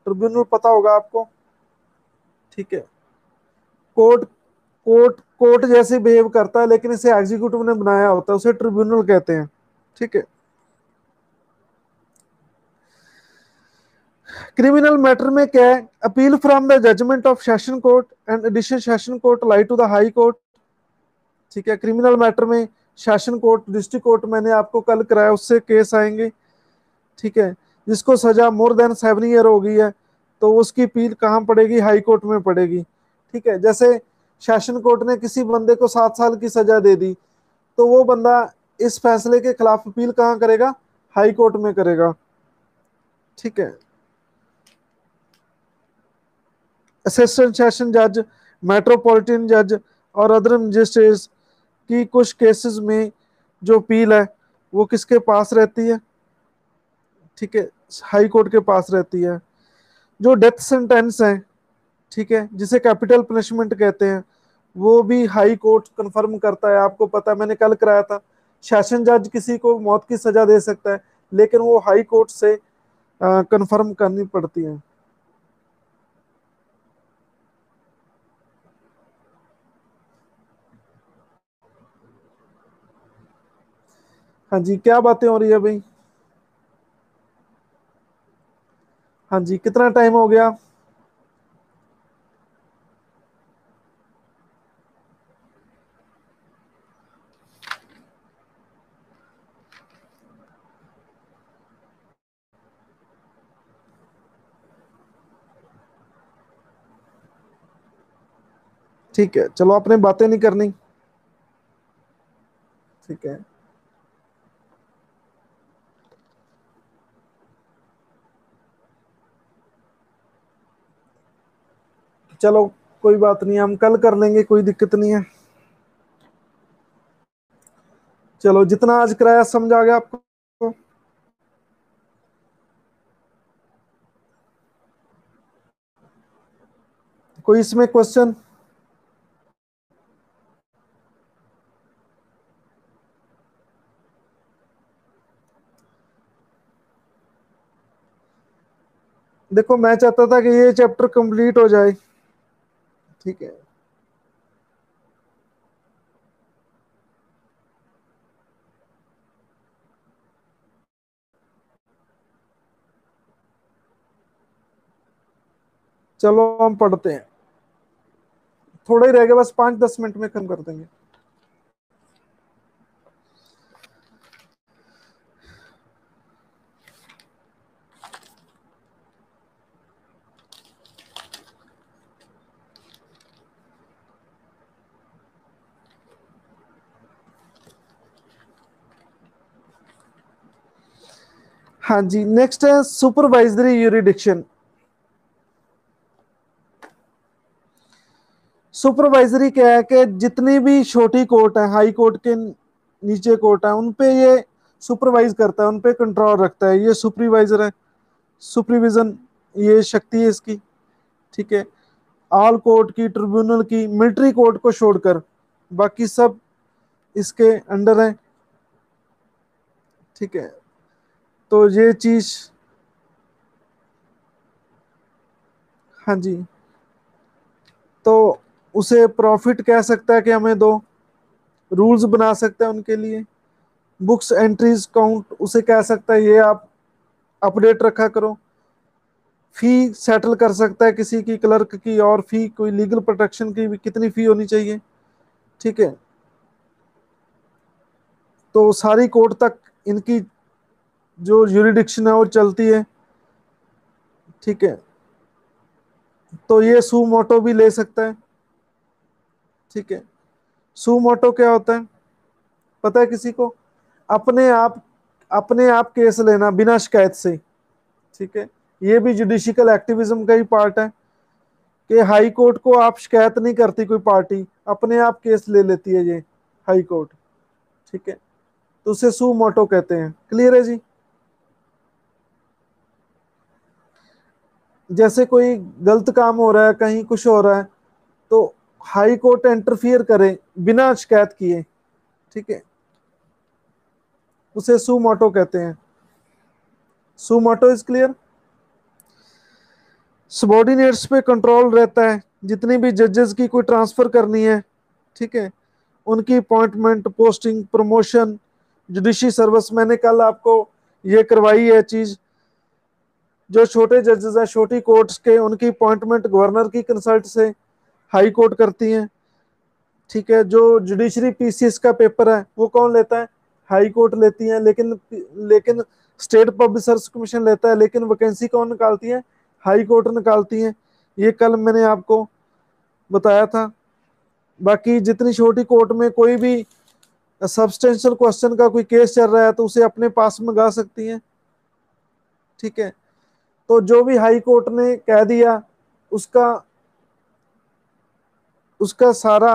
ट्रिब्यूनल पता होगा आपको। ठीक है, कोर्ट कोर्ट जैसे बिहेव करता है, लेकिन इसे एग्जीक्यूटिव ने बनाया होता है, उसे ट्रिब्यूनल कहते हैं। ठीक है, क्रिमिनल मैटर में क्या है, appeal from the judgment of session court and additional session court lie to the high court. ठीक है, क्रिमिनल मैटर में सेशन कोर्ट, डिस्ट्रिक्ट कोर्ट मैंने आपको कल कराया, उससे केस आएंगे। ठीक है, जिसको सजा मोर देन 7 ईयर हो गई है तो उसकी अपील कहाँ पड़ेगी, हाई कोर्ट में पड़ेगी। ठीक है, जैसे सेशन कोर्ट ने किसी बंदे को 7 साल की सजा दे दी तो वो बंदा इस फैसले के खिलाफ अपील कहाँ करेगा, हाई कोर्ट में करेगा। ठीक है, असिस्टेंट सेशन जज, मेट्रोपॉलिटन जज और अदर मजिस्ट्रेट्स की कुछ केसेस में जो अपील है वो किसके पास रहती है, ठीक है, हाई कोर्ट के पास रहती है। जो डेथ सेंटेंस है, ठीक है, जिसे कैपिटल पनिशमेंट कहते हैं, वो भी हाई कोर्ट कंफर्म करता है। आपको पता है, मैंने कल कराया था, सेशन जज किसी को मौत की सजा दे सकता है लेकिन वो हाई कोर्ट से कंफर्म करनी पड़ती है। हाँ जी, क्या बातें हो रही है भाई? हाँ जी, कितना टाइम हो गया? ठीक है, चलो आपने बातें नहीं करनी। ठीक है, चलो कोई बात नहीं, हम कल कर लेंगे, कोई दिक्कत नहीं है। चलो, जितना आज कराया समझ आ गया आपको? कोई इसमें क्वेश्चन? देखो, मैं चाहता था कि ये चैप्टर कंप्लीट हो जाए। ठीक है, चलो हम पढ़ते हैं, थोड़ा ही रह गया, बस 5-10 मिनट में खत्म कर देंगे। हाँ जी, नेक्स्ट है सुपरवाइजरी यूरिडिक्शन। सुपरवाइजरी क्या है कि जितनी भी छोटी कोर्ट है, हाई कोर्ट के नीचे कोर्ट है, उन पे ये सुपरवाइज करता है, उन पे कंट्रोल रखता है, ये सुपरवाइजर है। सुपरविजन, ये शक्ति है इसकी। ठीक है, ऑल कोर्ट की, ट्रिब्यूनल की, मिलिट्री कोर्ट को छोड़कर बाकी सब इसके अंडर है। ठीक है, तो ये चीज, हाँ जी, तो उसे प्रॉफिट कह सकता है कि हमें दो, रूल्स बना सकता है उनके लिए। बुक्स एंट्रीज काउंट उसे कह सकता है, ये आप अपडेट रखा करो। फी सेटल कर सकता है किसी की, क्लर्क की, और फी कोई लीगल प्रोटेक्शन की भी कितनी फी होनी चाहिए। ठीक है, तो सारी कोर्ट तक इनकी जो यूरिडिक्शन है वो चलती है। ठीक है, तो ये सू मोटो भी ले सकता है। ठीक है, सू मोटो क्या होता है, पता है किसी को? अपने आप केस लेना बिना शिकायत से। ठीक है, ये भी जुडिशियल एक्टिविज्म का ही पार्ट है कि हाई कोर्ट को आप शिकायत नहीं करती कोई पार्टी, अपने आप केस ले लेती है ये हाई कोर्ट। ठीक है, तो उसे सू मोटो कहते हैं। क्लियर है जी? जैसे कोई गलत काम हो रहा है, कहीं कुछ हो रहा है, तो हाई कोर्ट इंटरफियर करे बिना शिकायत किए, ठीक है, उसे सू मोटो कहते हैं। सू मोटो इज क्लियर? सबॉर्डिनेट्स पे कंट्रोल रहता है, जितनी भी जजेस की कोई ट्रांसफर करनी है, ठीक है, उनकी appointment, posting, promotion, judiciary service, मैंने कल आपको ये करवाई है चीज। जो छोटे जजेस हैं छोटी कोर्ट्स के, उनकी अपॉइंटमेंट गवर्नर की कंसल्ट से हाई कोर्ट करती हैं। ठीक है, जो जुडिशरी पीसीएस का पेपर है वो कौन लेता है? हाई कोर्ट लेती है। लेकिन स्टेट पब्लिक सर्विस कमीशन लेता है, लेकिन वैकेंसी कौन निकालती है? हाई कोर्ट निकालती है। ये कल मैंने आपको बताया था। बाकी जितनी छोटी कोर्ट में कोई भी सब्सटेंशियल क्वेश्चन का कोई केस चल रहा है तो उसे अपने पास मंगा सकती हैं। ठीक है, तो जो भी हाई कोर्ट ने कह दिया उसका उसका सारा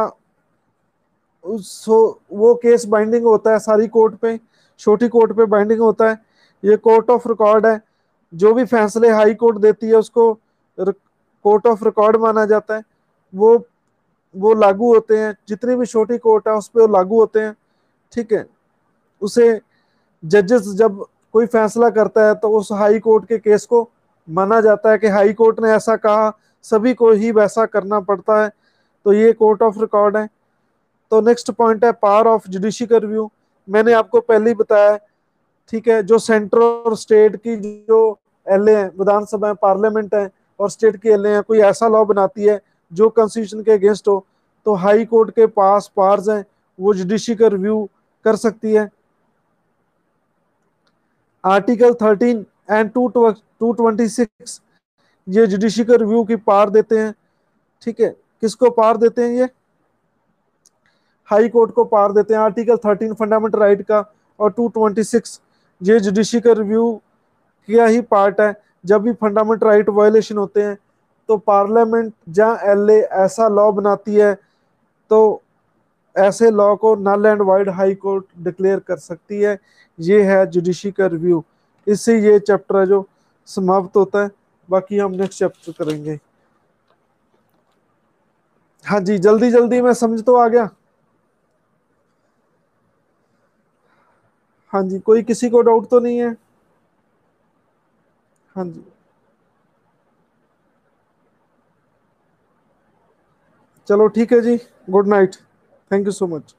वो केस बाइंडिंग होता है सारी कोर्ट पे, छोटी कोर्ट पे बाइंडिंग होता है। ये कोर्ट ऑफ रिकॉर्ड है। जो भी फैसले हाई कोर्ट देती है उसको कोर्ट ऑफ रिकॉर्ड माना जाता है। वो वो लागू होते हैं, जितनी भी छोटी कोर्ट है उस पर लागू होते हैं। ठीक है, उसे जजेस जब कोई फैसला करता है तो उस हाई कोर्ट के केस को माना जाता है कि हाई कोर्ट ने ऐसा कहा, सभी को ही वैसा करना पड़ता है। तो ये कोर्ट ऑफ रिकॉर्ड है। तो नेक्स्ट पॉइंट है पावर ऑफ जुडिशियल रिव्यू। मैंने आपको पहले ही बताया है। ठीक है, जो सेंटर और स्टेट की जो एलए हैं, विधानसभा है, पार्लियामेंट है, और स्टेट की एलए हैं, कोई ऐसा लॉ बनाती है जो कॉन्स्टिट्यूशन के अगेंस्ट हो, तो हाई कोर्ट के पास पावर्स हैं, वो जुडिशियल रिव्यू कर सकती है। आर्टिकल 13 एंड 226 ये जुडिशियल रिव्यू की पावर देते हैं। ठीक है, किसको पावर देते हैं? ये हाई कोर्ट को पावर देते हैं। आर्टिकल 13 फंडामेंटल राइट का और 226 ये जुडिशियल रिव्यू का ही पार्ट है। जब भी फंडामेंटल राइट वायलेशन होते हैं तो पार्लियामेंट या एलए ऐसा लॉ बनाती है तो ऐसे लॉ को null and void high court declare कर सकती है। ये है जुडिशियल रिव्यू। इससे ये चैप्टर है जो समाप्त होता है। बाकी हम नेक्स्ट चैप्टर करेंगे। हाँ जी, जल्दी जल्दी मैं समझ तो आ गया। हाँ जी, कोई किसी को डाउट तो नहीं है? हाँ जी, चलो ठीक है जी। Good night. Thank you so much.